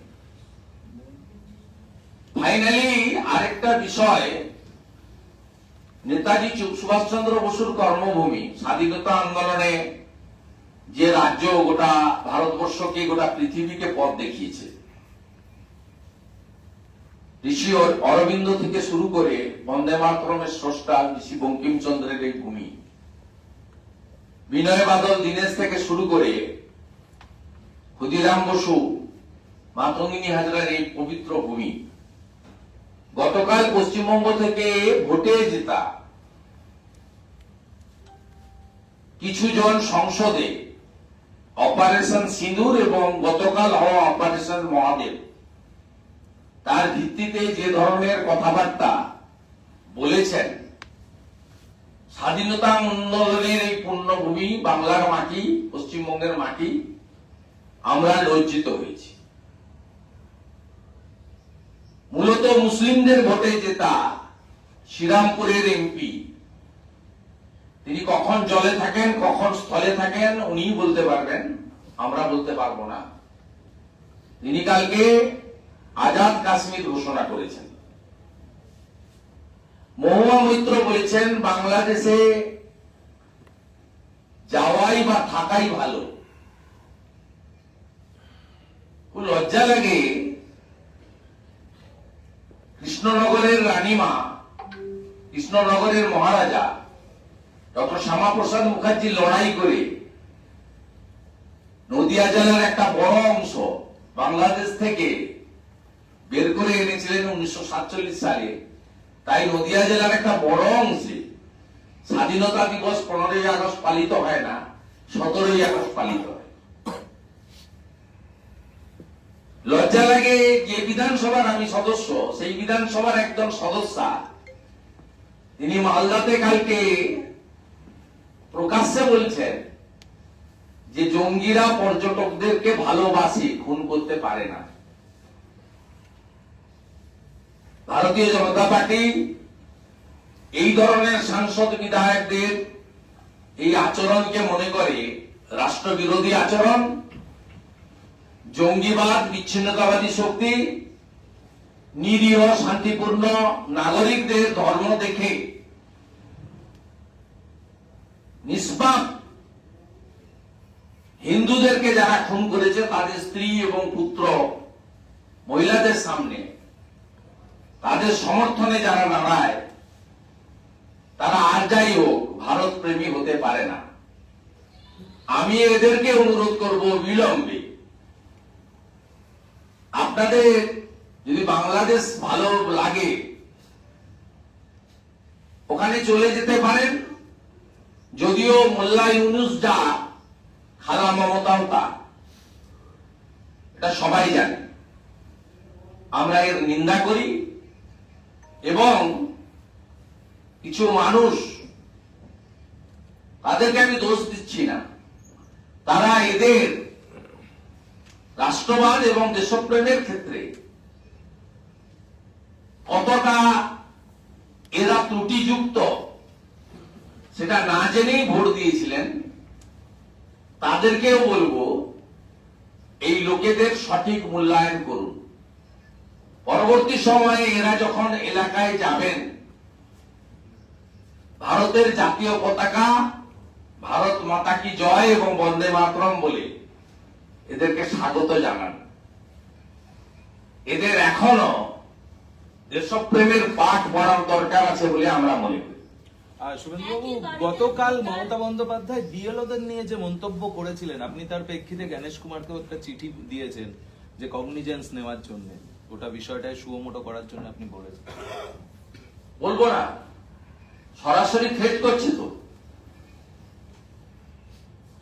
S1: ফাইনালি আরেকটা বিষয়, নেতাজি সুভাষচন্দ্র বসুর কর্মভূমি, স্বাধীনতা আন্দোলনে যে রাজ্য গোটা ভারতবর্ষকে, গোটা পৃথিবীকে পথ দেখিয়েছে, ঋষি অরবিন্দ থেকে শুরু করে বন্দে মাতরমের স্রষ্টা ঋষি বঙ্কিমচন্দ্রের এই ভূমি, বিনয় বাদল দীনেশ থেকে শুরু করে ক্ষুদিরাম বসু, মাতঙ্গিনী হাজরার এই পবিত্র ভূমি। গতকাল পশ্চিমবঙ্গ থেকে ভোটে জেতা কিছু জন সংসদে অপারেশন সিঁদুর এবং গতকাল হওয়া অপারেশন মহাদেব, তার ভিত্তিতে যে ধরনের কথাবার্তা বলেছেন, স্বাধীনতা আন্দোলনের এই পুণ্যভূমি বাংলার মাটি, পশ্চিমবঙ্গের মাটি, আমরা লজ্জিত হয়েছি। মূলত মুসলিমদের ভোটে জেতা শ্রীরামপুরের এমপি, তিনি কখন জলে থাকেন কখন স্থলে থাকেন উনিই বলতে পারবেন, আমরা বলতে পারবো না। তিনি কালকে আজাদ কাশ্মীর ঘোষণা করেছেন। মহুয়া মৈত্র বলেছেন বাংলাদেশে যাওয়াই বা থাকাই ভালো। খুব লজ্জা লাগে, কৃষ্ণনগরের রানীমা, কৃষ্ণনগরের মহারাজা ডক্টর শ্যামাপ্রসাদ মুখার্জি লড়াই করে নদিয়া জেলার একটা বড় অংশ বাংলাদেশ থেকে বের করে এনেছিলেন 1947 সালে। তাই নদিয়া জেলার একটা বড় অংশে স্বাধীনতা দিবস 15ই আগস্ট পালিত হয় না, 17ই আগস্ট পালিত হয়। লজ্জা লাগে যে বিধানসভার আমি সদস্য, সেই বিধানসভার একজন সদস্যা তিনি মালদাতে কালকে প্রকাশ্যে বলছেন যে জঙ্গিরা পর্যটকদেরকে ভালোবাসে, খুন করতে পারে না। ভারতীয় জনতা পার্টি এই ধরনের সাংসদ বিধায়কদের এই আচরণকে মনে করে রাষ্ট্রবিরোধী আচরণ, জঙ্গিবাদ, বিচ্ছিন্নতাবাদী শক্তি, নিরীহ শান্তিপূর্ণ নাগরিকদের ধর্ম দেখে নিষ্পাপ হিন্দুদেরকে যারা খুন করেছে তাদের স্ত্রী এবং পুত্র মহিলাদের সামনে তাদের সমর্থনে যারা দাঁড়ায়, তারা আর যাই হোক ভারত প্রেমী হতে পারে না। আমি এদেরকে অনুরোধ করব বিলম্বে, আপনাদের যদি বাংলাদেশ ভালো লাগে ওখানে চলে যেতে পারেন। যদিও মোল্লা ইউনুস যা, খালা মমতাও তা, এটা সবাই জানে। আমরা এর নিন্দা করি এবং কিছু মানুষ, তাদেরকে আমি দোষ দিচ্ছি না, তারা এদের রাষ্ট্রবাদ এবং দেশপ্রেমের ক্ষেত্রে কতটা এরা ত্রুটিযুক্ত সেটা না জেনেই ভোট দিয়েছিলেন। তাদেরকেও বলবো এই লোকেদের সঠিক মূল্যায়ন করুন। পরবর্তী সময়ে এরা যখন এলাকায় যাবেন, ভারতের জাতীয় পতাকা, ভারত মাতা কি জয় এবং বন্দে মাতরম বলে এদেরকে স্বাগত জানান। এদের এখনো দেশপ্রেমের পাঠ পড়ার দরকার আছে বলে আমরা মনে করি।
S5: আর শুভেন্দুবাবু, গতকাল মমতা বন্দ্যোপাধ্যায় বিএলওদের নিয়ে যে মন্তব্য করেছিলেন, আপনি তার প্রেক্ষিতে গণেশ কুমারকেও একটা চিঠি দিয়েছেন যে কগনিজেন্স নেওয়ার জন্য, গোটা বিষয়টায় সুমোটো করার জন্য আপনি বলেছেন।
S1: বলবো না, সরাসরি থ্রেট করছে, তো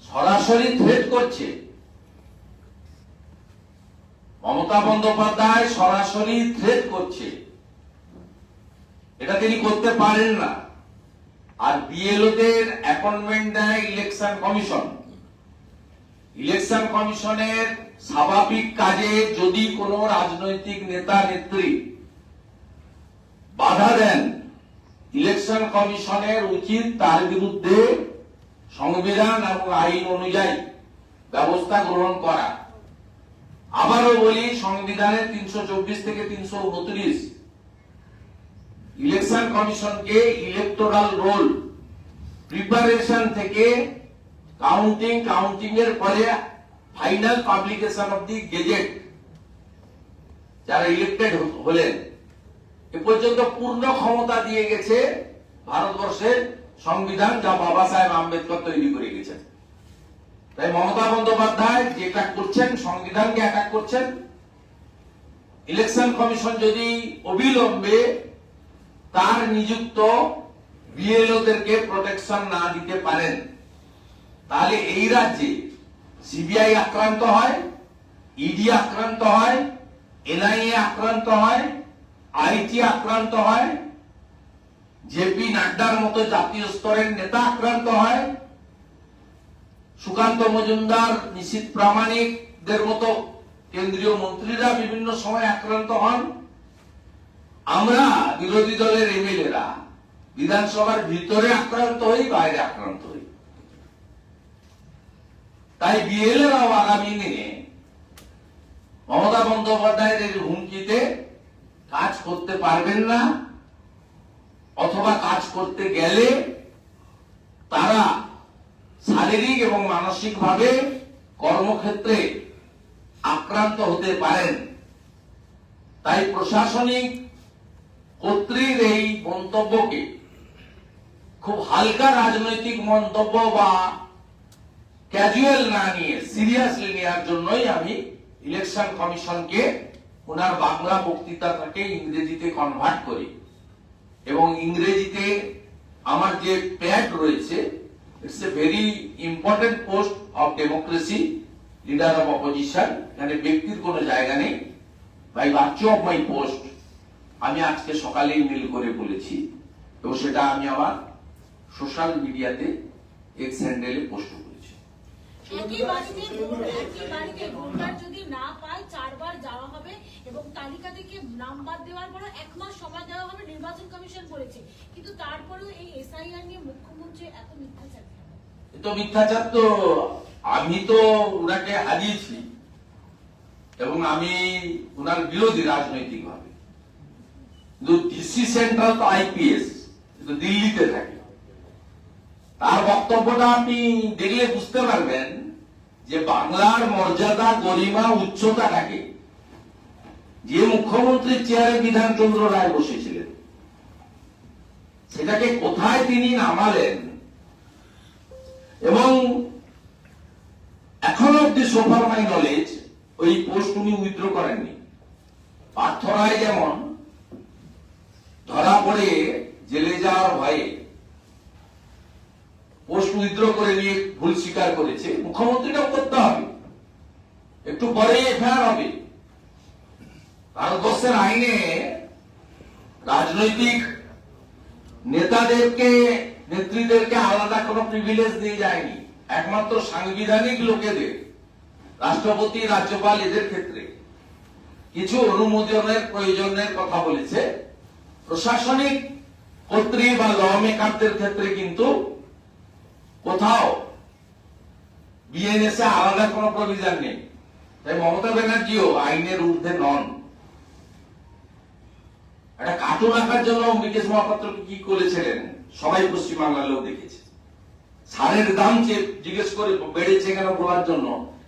S1: সরাসরি থ্রেট করছে। মমতা বন্দ্যোপাধ্যায় সরাসরি থ্রেট করছে, এটা তিনি করতে পারেন না। আর বিএলওদের অ্যাপয়েন্টমেন্ট দেয় ইলেকশন কমিশন। ইলেকশন কমিশনের স্বাভাবিক কাজে যদি কোনো রাজনৈতিক নেতা নেত্রী বাধা দেন, ইলেকশন কমিশনের উচিত তার বিরুদ্ধে সংবিধান এবং আইন অনুযায়ী ব্যবস্থা গ্রহণ করা। আবারও বলি, সংবিধানের 324 থেকে 329 ইলেকশন কমিশনকে ইলেকটোরাল রোল প্রিপারেশন থেকে কাউন্টিং এর পরে final publication of the gazette, যারা ইলেক্টেড হলেন এ পর্যন্ত পূর্ণ ক্ষমতা দিয়ে গেছে ভারতবর্ষের সংবিধান, যা বাবা সাহেব আম্বেদকর তৈরি করে গেছেন। তাই মমতা বন্দ্যোপাধ্যায় যেটা করছেন, সংবিধানকে অ্যাটাক করছেন। ইলেকশন কমিশন যদি অবিলম্বে তার নিযুক্ত বিএলওদেরকে প্রোটেকশন না দিতে পারেন, তাহলে এই রাজ্যে সিবিআই আক্রান্ত হয়, ইডি আক্রান্ত হয়, এনআইএ আক্রান্ত হয়, আইটি আক্রান্ত হয়, জেপি নাড্ডার মতো জাতীয় স্তরের নেতা আক্রান্ত হয়, সুকান্ত মজুমদার, নিশীথ প্রামাণিকদের মতো কেন্দ্রীয় মন্ত্রীরা বিভিন্ন সময় আক্রান্ত হন। আমরা বিরোধী দলের এমএলএরা বিধানসভার ভিতরে আক্রান্ত হই, বাইরে আক্রান্ত হই। তাই বিএলএরাও আগামী দিনে মমতা বন্দ্যোপাধ্যায়ের এই হুমকিতে কাজ করতে পারবেন না, অথবা কাজ করতে গেলে তারা শারীরিক এবং মানসিকভাবে কর্মক্ষেত্রে আক্রান্ত হতে পারেন। তাই প্রশাসনিক কর্তৃর এই মন্তব্যকে খুব হালকা রাজনৈতিক মন্তব্য বা ক্যাজুয়াল না নিয়ে সিরিয়াসলি নেওয়ার জন্যই আমি ইলেকশন কমিশনকে ওনার বাংলা বক্তৃতাটাকে ইংরেজিতে কনভার্ট করি, এবং ইংরেজিতে আমার যে প্যাড রয়েছে, it's a very important post of democracy, leader of opposition. এখানে ব্যক্তির কোনো জায়গা নেই। By virtue of my post আমি আজকে সকালে ইমেল করে বলেছি, এবং সেটা আমি আমার সোশ্যাল মিডিয়াতে এক্স হ্যান্ডেলে পোস্ট করেছি।
S6: একই বাড়িতে ভোটার যদি না পায় 4 বার যাওয়া হবে, এবং তালিকা থেকে নাম বাদ দেওয়ার পর 1 মাস সময় দেওয়া হবে, নির্বাচন কমিশন বলেছে। কিন্তু তারপরেও এই এসআইআর নিয়ে মুখ্যমন্ত্রী এত মিথ্যাচার।
S1: তো মিথ্যাচার তো আমি তো ওনাকে হারিয়েছি, এবং আমি ওনার বিরোধী রাজনৈতিক ভাবে। কিন্তু ডিসি সেন্ট্রাল তো আইপিএস, দিল্লিতে থাকে। তার বক্তব্যটা আপনি দেখলে বুঝতে পারবেন যে বাংলার মর্যাদা, গরিমা, উচ্চতাটাকে, যে মুখ্যমন্ত্রীর চেয়ারে বিধানচন্দ্র রায় বসেছিলেন, সেটাকে কোথায় তিনি নামালেন। এবং এখন অব্দি সোফার মাই নলেজ ওই পোস্ট উনি উইথড্র করেননি। পার্থ রায় যেমন ধরা পড়ে জেলে যাওয়ার ভয়ে পোস্ট উইথড্র করে নিয়ে ভুল স্বীকার করেছে, মুখ্যমন্ত্রীটাও করতে হবে। একটু পরে এফআইআর হবে। ভারতবর্ষের আইনে রাজনৈতিক নেতাদেরকে, নেত্রীদেরকে আলাদা কোনো প্রিভিলেজ দিয়ে যায়নি। একমাত্র সাংবিধানিক লোকেদের, রাষ্ট্রপতি, রাজ্যপাল, এদের ক্ষেত্রে কিছু অনুমোদনের প্রয়োজনের কথা বলেছে। প্রশাসনিক কর্তৃ বা ল মেকারদের ক্ষেত্রে কিন্তু কোথাও বিএনএস আলাদা কোনো প্রভিশন নেই। তাই মমতা ব্যানার্জিও আইনের ঊর্ধ্বে নন। একটা কার্টুন আঁকার জন্য বিকেশ মহাপাত্রকে কি করেছিলেন সবাই পশ্চিমবাংলার লোক দেখেছে। সারের দাম জিজ্ঞেস করে বেড়েছে কেন বলার জন্য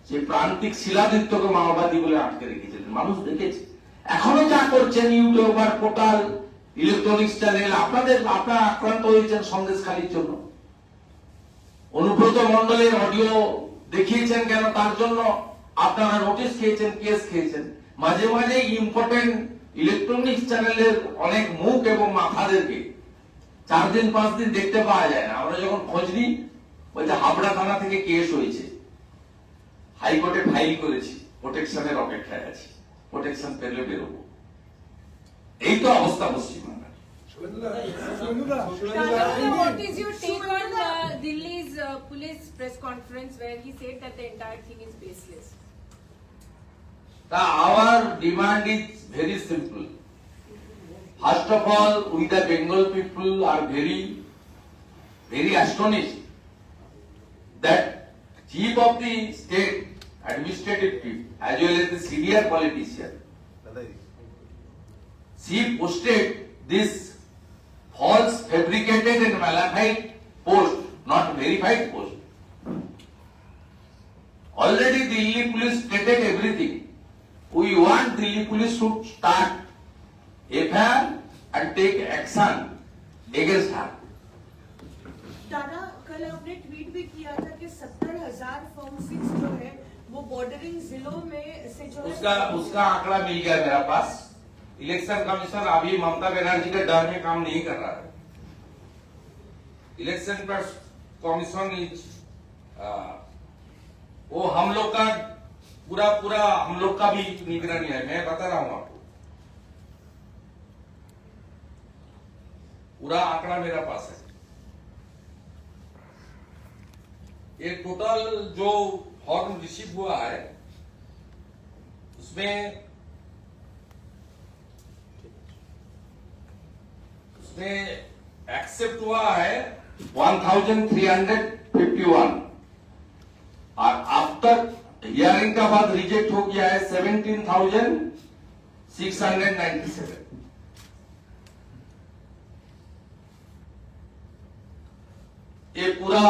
S1: সেই প্রান্তিক শিলাদিত্যকে মাওবাদী বলে আটকে রেখেছিলেন, মানুষ দেখেছে। এখনো যা করছেন ইউটিউবার, পোর্টাল, ইলেকট্রনিক্স চ্যানেল, আপনারা আক্রান্ত হয়েছেন সন্দেশখালির জন্য। অনুব্রত মণ্ডলের অডিও দেখিয়েছেন কেন, তার জন্য আপনারা নোটিশ খেয়েছেন, কেস খেয়েছেন। মাঝে মাঝে ইম্পর্টেন্ট ইলেকট্রনিক্স চ্যানেলের অনেক মুখ এবং মাথাদেরকে 4 দিন 5 দিন দেখতে পাওয়া যায় না। আমরা যখন খোঁজ নিই, বলছে হাবড়া থানা থেকে কেস হয়েছে, হাইকোর্টে ফাইল করেছি, প্রোটেকশনের অপেক্ষায় আছি, প্রোটেকশন পেলে বেরোবো। এই তো অবস্থা পশ্চিমবাংলার।
S7: What is your take on Delhi's police press conference where he said that the entire thing is baseless?
S1: Our demand is very simple. First of all, we the Bengal people are very astonished that chief of the state, administrative chief, as well as the senior politician, she posted this false, fabricated and malafide post, not verified post. Already Delhi police stated everything. We want Delhi police should start FIR and take action against her.
S8: दादा कल आपने tweet भी किया था कि 70,000 form 6 जो है वो बॉर्डरिंग जिलों में से जो
S1: उसका आंकड़ा मिल गया मेरे पास। इलेक्शन कमीशन अभी ममता बनर्जी के डर में काम नहीं कर रहा है। इलेक्शन कमीशन इज वो हम लोग का पूरा हम लोग का भी निगरानी है। मैं बता रहा हूं आपको, पूरा आंकड़ा मेरा पास है। ये टोटल जो फॉर्म रिसीव हुआ है उसमें एक्सेप्ट हुआ है 1351 और आफ्टर हियरिंग का बाद रिजेक्ट हो गया है 17,697। ये पूरा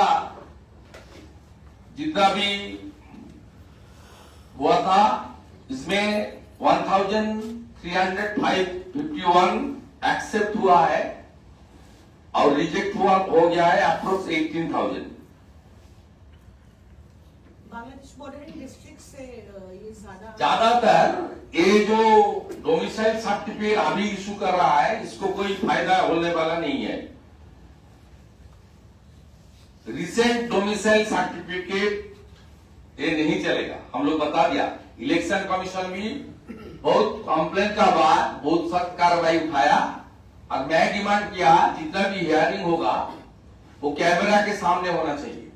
S1: जितना भी हुआ था इसमें 1351 एक्सेप्ट हुआ है और रिजेक्ट हुआ हो गया है अप्रोक्स 18,000।
S8: बांग्लादेश बॉर्डरिंग डिस्ट्रिक्ट से ये
S1: ज्यादातर ये जो डोमिसाइल सर्टिफिकेट अभी इशू कर रहा है इसको कोई फायदा होने वाला नहीं है। रिसेंट डोमिसाइल सर्टिफिकेट ये नहीं चलेगा, हम लोग बता दिया। इलेक्शन कमीशन भी बहुत कंप्लेंट का बाद बहुत सख्त कार्रवाई उठाया और मैं डिमांड किया जितना भी हियरिंग होगा वो कैमरा के सामने होना चाहिए।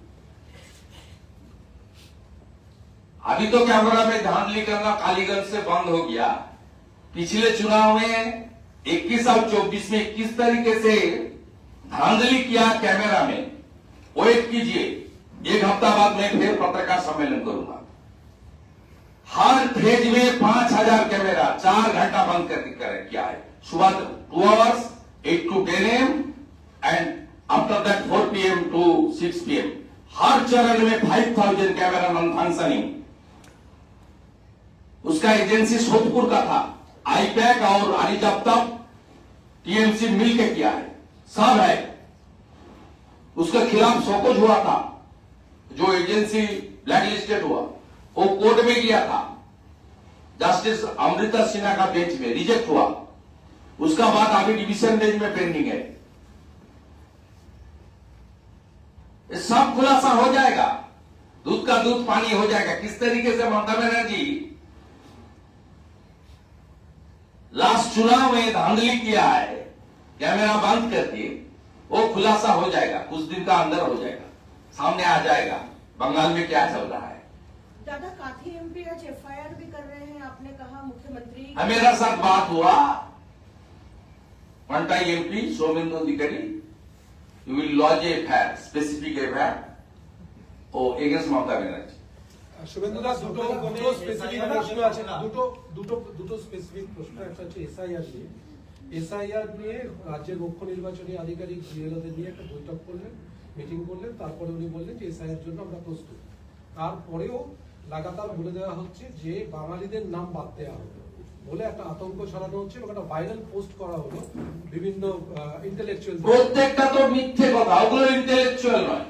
S1: अभी तो कैमरा में धांधली करना कालीगंज से बंद हो गया। पिछले चुनाव में 21 और 24 में किस तरीके से धांधली किया कैमरा में, वेट कीजिए, एक हफ्ता बाद मैं फिर पत्रकार सम्मेलन करूंगा। हर फेज में 5,000 कैमरा 4 घंटा बंद कर किया है। सुबह 2 hours 8 to 10 AM and after that 4 PM to 6 PM। हर चरण में 5,000 कैमरा नॉन फंक्शनिंग। उसका एजेंसी सोदपुर का था, आईपैक और अरिजप्तम टीएमसी मिलकर किया है, सब है। उसके खिलाफ शोकज हुआ था, जो एजेंसी ब्लैकलिस्टेड हुआ वो कोर्ट में गया था, जस्टिस अमृता सिन्हा का बेंच में रिजेक्ट हुआ। उसका बाद अभी डिवीजन बेंच में पेंडिंग है। ये सब खुलासा हो जाएगा, दूध का दूध पानी हो जाएगा। किस तरीके से ममता बनर्जी लास्ट चुनाव में धांधली किया है कैमरा बंद करके, वो खुलासा हो जाएगा, कुछ दिन का अंदर हो जाएगा, सामने आ जाएगा बंगाल में क्या चल रहा है।
S8: दादा काथी एमपी आज FIR भी कर रहे हैं, आपने कहा मुख्यमंत्री।
S1: मेरा साथ बात हुआ, पंटाई MP Soumendra Adhikari you will lodge FIR, specific FIR ও এগেন্স্ট মমতা ব্যানার্জি।
S2: শুভেন্দুদা দুটো স্পেসিফিক প্রশ্ন আছে, দুটো স্পেসিফিক প্রশ্ন। একটা হচ্ছে এসআইআর নিয়ে। এসআইআর নিয়ে রাজ্যের মুখ্য নির্বাচনী আধিকারিক বিএলওদের নিয়ে একটা বৈঠক করলেন, মিটিং করলেন। তারপরে উনি বললেন যে এসআইআর জন্য আমরা প্রস্তুত। তারপরেও লাগাতার বলে দেওয়া হচ্ছে যে বাঙালিদের নাম বাদ দেওয়া হবে বলে একটা আতঙ্ক ছড়ানো হচ্ছে এবং একটা ভাইরাল পোস্ট করা হলো বিভিন্ন ইন্টেলেকচুয়াল।
S1: প্রত্যেকটা তো মিথ্যে কথা, ওগুলো ইন্টেলেকচুয়াল নয়।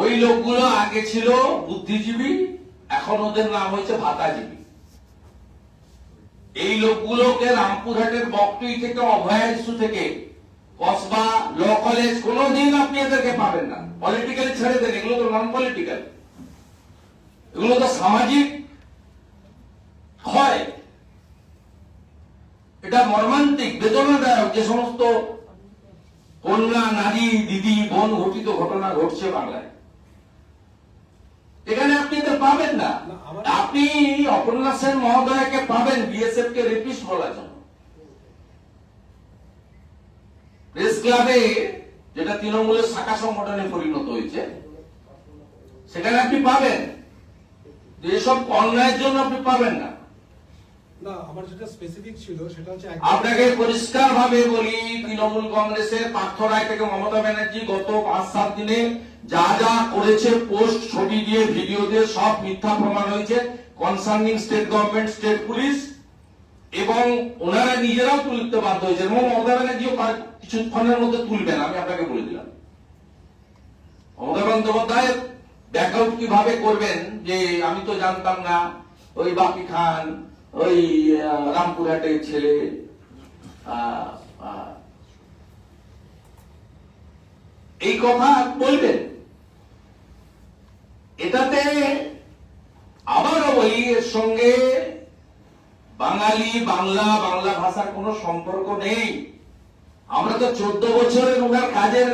S1: ওই লোকগুলো আগে ছিল বুদ্ধিজীবী, এখন ওদের নাম হয়েছে ভাতাজীবী। এই লোকগুলোকে রামপুরহাটের বকটুই থেকে অভয়া ইস্যু থেকে কসবা ল কলেজ কোনোদিন আপনি এদেরকে পাবেন না। পলিটিক্যালি ছেড়ে দেন, এগুলো তো নন পলিটিক্যাল, এগুলো তো সামাজিক হয়। এটা মর্মান্তিক, বেদনাদায়ক যে সমস্ত কন্যা, নারী, দিদি, বোন ঘটিত ঘটনা ঘটছে বাংলায়, এখানে আপনি এদের পাবেন না। আপনি অপর্ণা সেন মহোদয়কে পাবেন বিএসএফ কে রেপিস্ট বলার জন্য। প্রেস ক্লাবে যেটা তৃণমূলের শাখা সংগঠনে পরিণত হয়েছে সেখানে আপনি পাবেন, এসব অন্যায়ের জন্য আপনি পাবেন না।
S2: না, আমার যেটা স্পেসিফিক ছিল সেটা হচ্ছে
S1: আপনাকে পরিষ্কার ভাবে বলি, তৃণমূল কংগ্রেসের পার্থ রায় থেকে মমতা ব্যানার্জি গত 5-7 দিনে যা যা করেছে, পোস্ট, ছবি দিয়ে, ভিডিও দিয়ে, সব মিথ্যা প্রমাণ হয়েছে। Concerning state government, state police, এবং ওনারা নিজেরাও তুলতে বাধ্য হয়েছে এবং মমতা ব্যানার্জিও কিছুক্ষণের মধ্যে তুলবেন, আমি আপনাকে বলে দিলাম। মমতা বন্দ্যোপাধ্যায় ব্যাকআউট কিভাবে করবেন যে আমি তো জানতাম না, ওই বাপি খান, ওই রামপুরহাটের ছেলে, এই কথা বলবেন। এটাতে আবারও বলি, এর সঙ্গে বাঙালি, বাংলা ভাষার কোনো সম্পর্ক নেই। আমরা তো 14 বছরের ওনার কাজের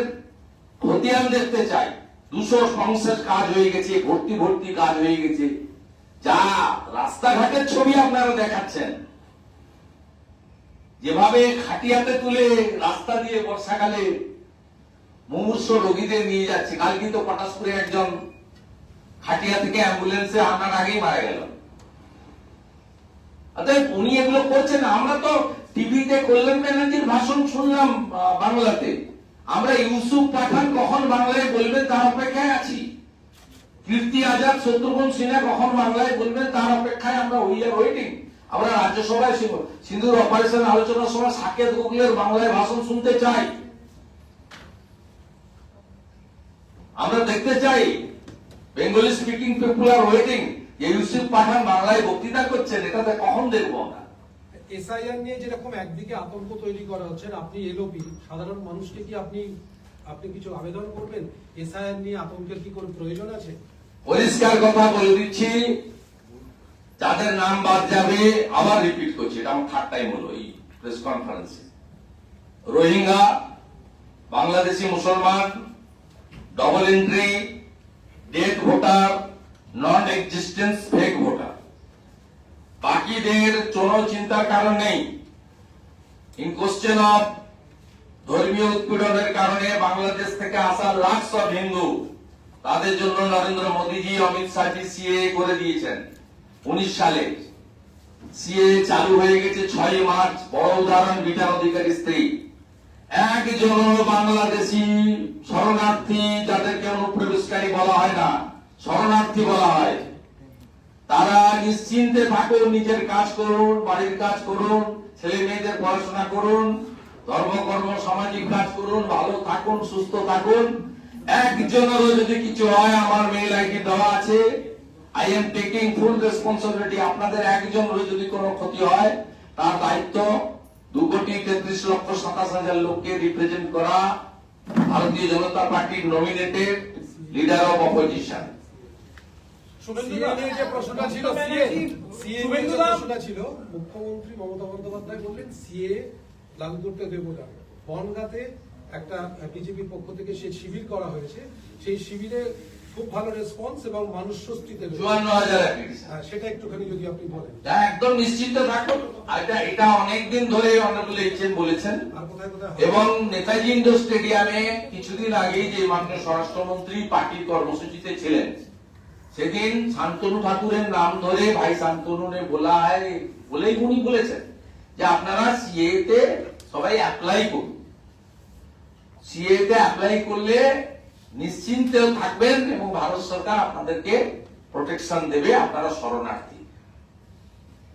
S1: খতিয়ান দেখতে চাই। 200 সংসদ কাজ হয়ে গেছে, ভর্তি কাজ হয়ে গেছে। যা রাস্তাঘাটের ছবি আপনারা দেখাচ্ছেন, যেভাবে খাটিয়াতে তুলে রাস্তা দিয়ে বর্ষাকালে মুমূর্ষ রোগীদের নিয়ে যাচ্ছে। কাল কিন্তু পটাশপুরে একজন খাটিয়া থেকে অ্যাম্বুলেন্সে আনার আগেই মারা গেল। অতএব উনি এগুলো করছেন। আমরা তো টিভিতে কল্যাণ ব্যানার্জির ভাষণ শুনলাম বাংলাতে। আমরা ইউসুফ পাঠান কখন বাংলায় বলবেন তার অপেক্ষায় আছি। কীর্তি আজাদ, শত্রুঘ্ন সিনহা কখন বাংলায় বলবেন তার অপেক্ষায় আমরা উই আর ওয়েটিং। আমরা রাজ্যসভায় সিন্ধুর অপারেশন আলোচনার সময় সাকেত গোখলের বাংলায় ভাষণ শুনতে চাই। আমরা দেখতে চাই Bengali speaking people are waiting. Yusuf Pathan বাংলায় বক্তৃতা করছেন, এটাতে কখন দেখবো আমরা?
S2: এসআইআর নিয়ে যেরকম একদিকে আতঙ্ক তৈরি করা হচ্ছে, আপনি এলওপি সাধারণ মানুষকে কি আপনি কিছু আবেদন করবেন? এসআইআর নিয়ে আতঙ্কের কি কোনো প্রয়োজন আছে?
S1: পরিষ্কার কথা বলে দিচ্ছি, যাদের নাম বাদ যাবে, আবার রিপিট করছি, এটা আমার থার্ড টাইম হলো এই প্রেস কনফারেন্সে। রোহিঙ্গা, বাংলাদেশি মুসলমান, double entry, death voter, non existence fake voter, বাকিদের কোনো চিন্তার কারণ নেই। ইন কোশ্চেন অফ ধর্মীয় উৎপীড়নের কারণে বাংলাদেশ থেকে আসা লাখ অফ হিন্দু, তাদের জন্য নরেন্দ্র মোদীজি, অমিত শাহজি সিএ করে দিয়েছেন 19 সালে। সিএ চালু হয়ে গেছে 6 মার্চ। বড় উদাহরণ বিটার অধিকারী স্ত্রী। একজন বাংলাদেশি শরণার্থী, যাদেরকে অনুপ্রবেশকারী বলা হয় না, শরণার্থী বলা হয়, তারা নিশ্চিন্তে থাকুন, নিজের কাজ করুন, বাড়ির কাজ করুন, ছেলে মেয়েদের পড়াশোনা করুন, ধর্মকর্ম সামাজিক কাজ করুন, ভালো থাকুন, সুস্থ থাকুন। একজনেরও যদি কিছু হয়, আমার মেইল আইডি দেওয়া আছে, I am taking full responsibility. আপনাদের একজনেরও যদি কোনো ক্ষতি হয়, তার দায়িত্ব 2,33,27,000 লোককে রিপ্রেজেন্ট করা ভারতীয় জনতা পার্টির নমিনেটেড লিডার অফ অপোজিশন।
S2: যে প্রশ্নটা ছিল, মুখ্যমন্ত্রী মমতা বন্দ্যোপাধ্যায় বললেন সিএ লাগু করতে দেব না। বনগাঁতে একটা বিজেপির পক্ষ থেকে সেই শিবির করা হয়েছে, সেই শিবিরে খুব ভালো রেসপন্স এবং মানুষ স্বস্তিতে।
S1: 54,000
S2: সেটা একটুখানি যদি আপনি বলেন।
S1: একদম নিশ্চিন্ত থাকুন, এটা অনেকদিন ধরে অনেকগুলো এইচএম বলেছেন।
S2: আর কোথায় কোথায়
S1: এবং নেতাজি ইন্ডোর স্টেডিয়ামে কিছুদিন আগেই যে মাননীয় স্বরাষ্ট্রমন্ত্রী পার্টির কর্মসূচিতে ছিলেন, সেদিন শান্তনু ঠাকুরের নাম ধরে ভাই শান্তনু নে বলা হয় বলেই উনি বলেছেন যে আপনারা সিএ তে সবাই অ্যাপ্লাই করুন। সিএ তে অ্যাপ্লাই করলে নিশ্চিন্তেও থাকবেন এবং ভারত সরকার আপনাদেরকে প্রোটেকশন দেবে, আপনারা শরণার্থী।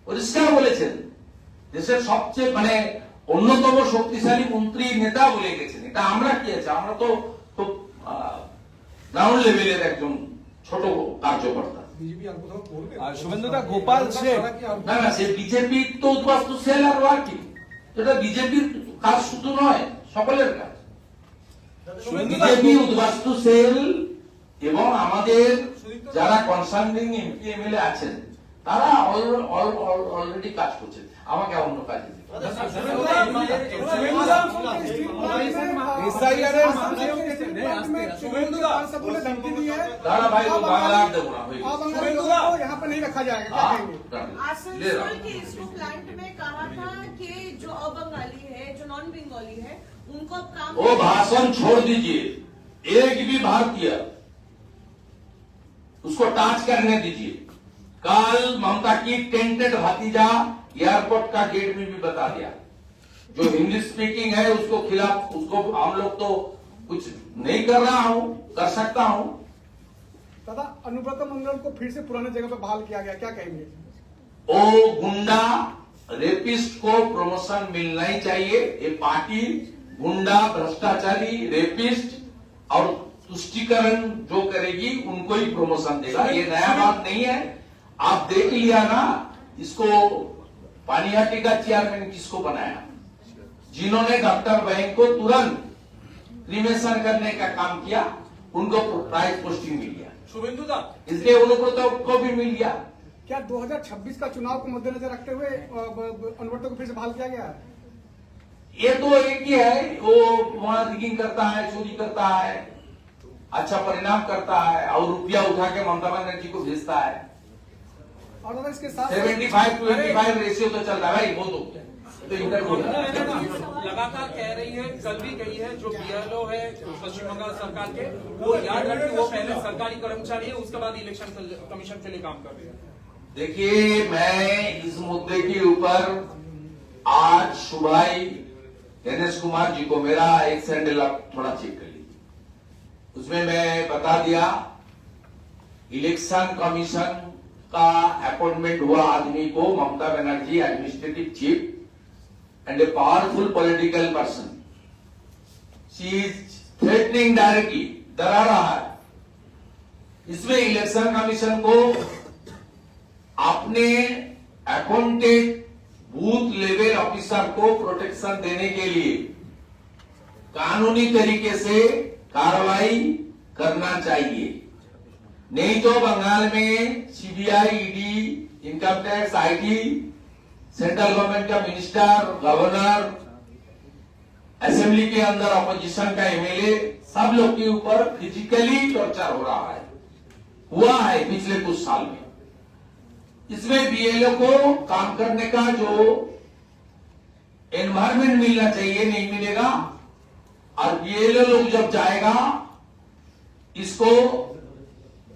S1: পরিষ্কার বলেছেন। দেশের সবচেয়ে অন্যতম শক্তিশালী মন্ত্রী নেতা বলে গেছেন। এটা আমরা কি আছে, আমরা তো খুব গ্রাউন্ড লেভেলের একজন ছোট কার্যকর্তা।
S2: বিজেপি আর কোথাও করবে?
S5: আর শুভেন্দুদা, গোপাল শেঠ,
S1: না, সে বিজেপির তো উদ্বাস্তু সেল আর কি। এটা বিজেপির কাজ শুধু নয়, সকলের কাজ। বিজেপি উদ্বাস্তু সেল এবং আমাদের যারা কনসার্নিং এমপি এমএলএ আছেন, তারা অলরেডি কাজ করছেন। আমাকে অন্য কাজে दादा भाई को बांग्ला देवो ना भाई
S9: यहाँ पर नहीं रखा जाएगा, क्या कहेंगे?
S8: आसनसोल के इसको प्लांट में कहा था कि जो अबंगाली है, जो नॉन बंगाली है, उनको अब काम
S1: वो भाषण छोड़ दीजिए। एक भी भारतीय उसको टच करने दीजिए। कल ममता की टेंटेड भतीजा एयरपोर्ट का गेट में भी बता दिया, जो हिंदी स्पीकिंग है उसको खिलाफ, उसको हम लोग तो कुछ नहीं कर रहा हूं, कर सकता हूं।
S9: दादा, अनुव्रत मंडल को फिर से पुराने जगह पे बहाल किया गया, क्या कहेंगे?
S1: ओ गुंडा रेपिस्ट को प्रमोशन मिलना ही चाहिए। ये पार्टी गुंडा, भ्रष्टाचारी, रेपिस्ट और तुष्टिकरण जो करेगी उनको ही प्रमोशन देगा। ये नया बात नहीं है। आप देख लिया ना, इसको पानिहाटी का चेयरमैन किसको बनाया, जिन्होंने डॉक्टर बहन को तुरंत क्रिमेशन करने का काम किया, उनको प्राइज पोस्टिंग मिल गया।
S2: शुभेंदु दा,
S1: इसलिए उनको को भी मिल गया।
S9: क्या 2026 का चुनाव को मद्देनजर रखते हुए अनुवर्तों को फिर से बहाल किया गया है?
S1: ये तो एक ही है, वो वहां रिगिंग करता है, चोरी करता है, अच्छा परिणाम करता है और रुपया उठा के ममता बनर्जी को भेजता है।
S9: और दादा इसके साथ
S1: 75-25 रेशियो तो चल रहा है भाई, वो तो इधर
S2: लगातार कह रही है, कल भी कही है, जो बीएलओ है पश्चिम बंगाल सरकार के, वो याद रखें वो पहले सरकारी कर्मचारी है, उसके बाद इलेक्शन कमीशन के लिए काम कर रहे हैं।
S1: देखिए, मैं इस मुद्दे के ऊपर आज सुबह ही गणेश कुमार जी को मेरा एक सैंडल आप थोड़ा चेक कर लीजिए, उसमें मैं बता दिया इलेक्शन कमीशन का अपॉइंटमेंट हुआ आदमी को Mamata Banerjee administrative chief and a powerful political person. She is threatening directly, डरा रहा है। इसमें इलेक्शन कमीशन को अपने अपॉइंटेड बूथ लेवल ऑफिसर को प्रोटेक्शन देने के लिए कानूनी तरीके से कार्रवाई करना चाहिए, नहीं तो बंगाल में CBI, ED, income tax, IT, central government का मिनिस्टर, गवर्नर, असेंबली के अंदर अपोजिशन का एमएलए, सब लोग के ऊपर फिजिकली टॉर्चर हो रहा है, हुआ है पिछले कुछ साल में। इसमें बीएलओ को काम करने का जो एनवायरमेंट मिलना चाहिए नहीं मिलेगा, और बीएलओ लोग जब जाएगा इसको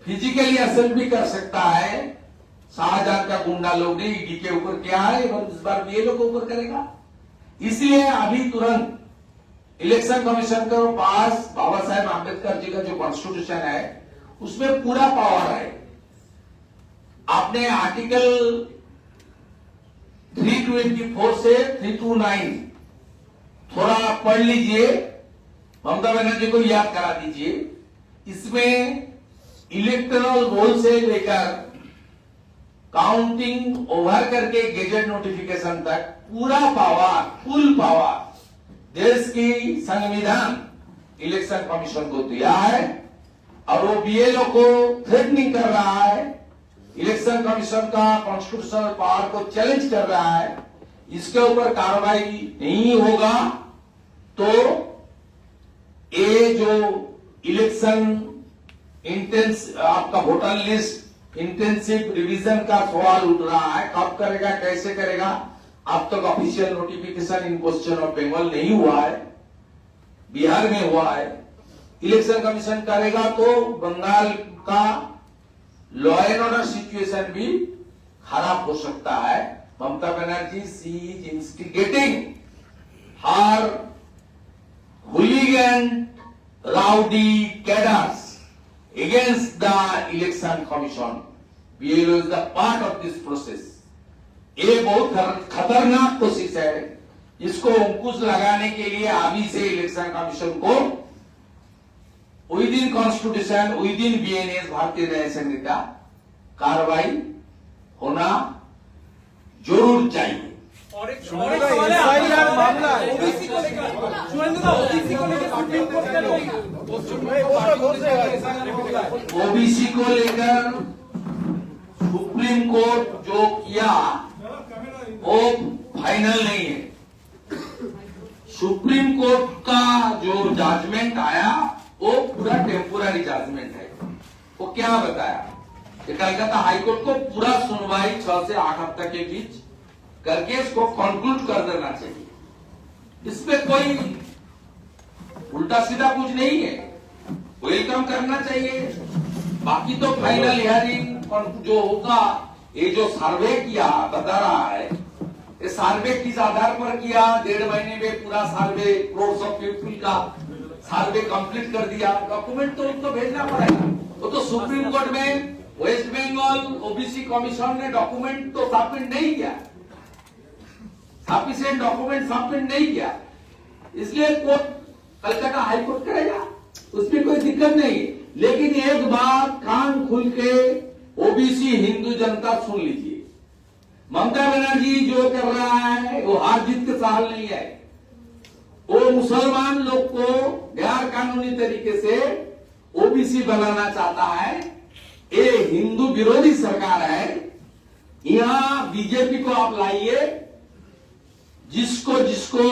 S1: फिजिकली असर भी कर सकता है। शाहजहां का गुंडा लोग ने ईडी के ऊपर किया है, इस बार बीएलओ के ऊपर करेगा। इसलिए अभी तुरंत इलेक्शन कमीशन के पास बाबा साहेब आंबेडकर जी का जो कॉन्स्टिट्यूशन है उसमें पूरा पावर है। आपने आर्टिकल 324 से 329 थोड़ा पढ़ लीजिए, ममता बनर्जी को याद करा दीजिए। इसमें इलेक्टोरल रोल से लेकर काउंटिंग ओवर करके गेजेट नोटिफिकेशन तक पूरा पावर, फुल पावर देश की संविधान इलेक्शन कमीशन को दिया है, और वो बीएलओ को थ्रेटनिंग कर रहा है, इलेक्शन कमीशन का कॉन्स्टिट्यूशनल पावर को चैलेंज कर रहा है। इसके ऊपर कार्रवाई नहीं होगा तो ये जो इलेक्शन आपका वोटर लिस्ट इंटेंसिव रिवीजन का सवाल उठ रहा है, कब करेगा, कैसे करेगा, अब तक official notification in question of Bengal नहीं हुआ है, बिहार में हुआ है। इलेक्शन कमीशन करेगा तो बंगाल का लॉ एंड ऑर्डर सिचुएशन भी खराब हो सकता है। Mamata Banerjee she is instigating her hooligan rowdy cadres against the election commission. BLO is the part of this process. ये बहुत खतरनाक कोशिश है, इसको अंकुश लगाने के लिए अभी से इलेक्शन कमीशन को with in constitution, with in BNS भारतीय न्याय संहिता कार्रवाई होना जरूर चाहिए।
S2: और एक सवाल है मामला ओबीसी को लेकर, ओबीसी को लेकर सुप्रीम कोर्ट ने
S1: ओबीसी को लेकर सुप्रीम कोर्ट जो किया वो फाइनल नहीं है। सुप्रीम कोर्ट का जो जजमेंट आया वो पूरा टेम्पोररी जजमेंट है। वो क्या बताया कि कलकत्ता हाईकोर्ट को पूरा सुनवाई 6 से 8 हफ्ते के बीच करके इसको कंक्लूड कर देना चाहिए। इसमें कोई उल्टा सीधा कुछ नहीं है, वेलकम करना चाहिए। बाकी तो फाइनल हियरिंग जो होगा, ये जो सर्वे किया बता रहा है, ये सर्वे किस आधार पर किया, 1.5 महीने में पूरा सर्वे क्रोर्स ऑफ पीपल का सर्वे कंप्लीट कर दिया, डॉक्यूमेंट तो उनको भेजना पड़ेगा। वो तो सुप्रीम कोर्ट में वेस्ट बंगाल ओबीसी कमीशन ने डॉक्यूमेंट तो सबमिट नहीं किया। सफिशिएंट डॉक्यूमेंट सबमिट नहीं किया, इसलिए कोर्ट कलकत्ता हाई कोर्ट करेगा, उसमें कोई दिक्कत नहीं। लेकिन एक बात कान खुल के ओबीसी हिंदू जनता सुन लीजिए, ममता बनर्जी जो कर रहा है वो हार जीत के सवाल नहीं है। वो मुसलमान लोग को गैर कानूनी तरीके से ओबीसी बनाना चाहता है। ये हिंदू विरोधी सरकार है। यहां बीजेपी को आप लाइए, जिसको जिसको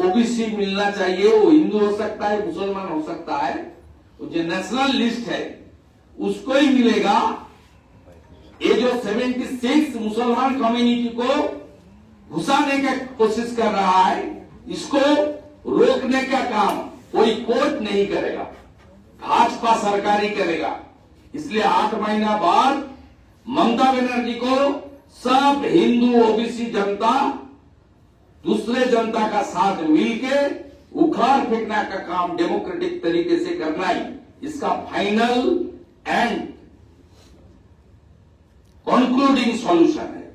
S1: ओबीसी मिलना चाहिए, वो हिंदू हो सकता है, मुसलमान हो सकता है, वो जो नेशनल लिस्ट है उसको ही मिलेगा। ये जो 76 मुसलमान कम्युनिटी को घुसाने का कोशिश कर रहा है, इसको रोकने का काम कोई कोर्ट नहीं करेगा, भाजपा सरकार ही करेगा। इसलिए 8 महीना बाद ममता बनर्जी को सब हिंदू ओबीसी जनता दूसरे जनता का साथ मिलके उखाड़ फेंकने का काम डेमोक्रेटिक तरीके से करना ही इसका फाइनल एंड कंक्लूडिंग सॉल्यूशन है।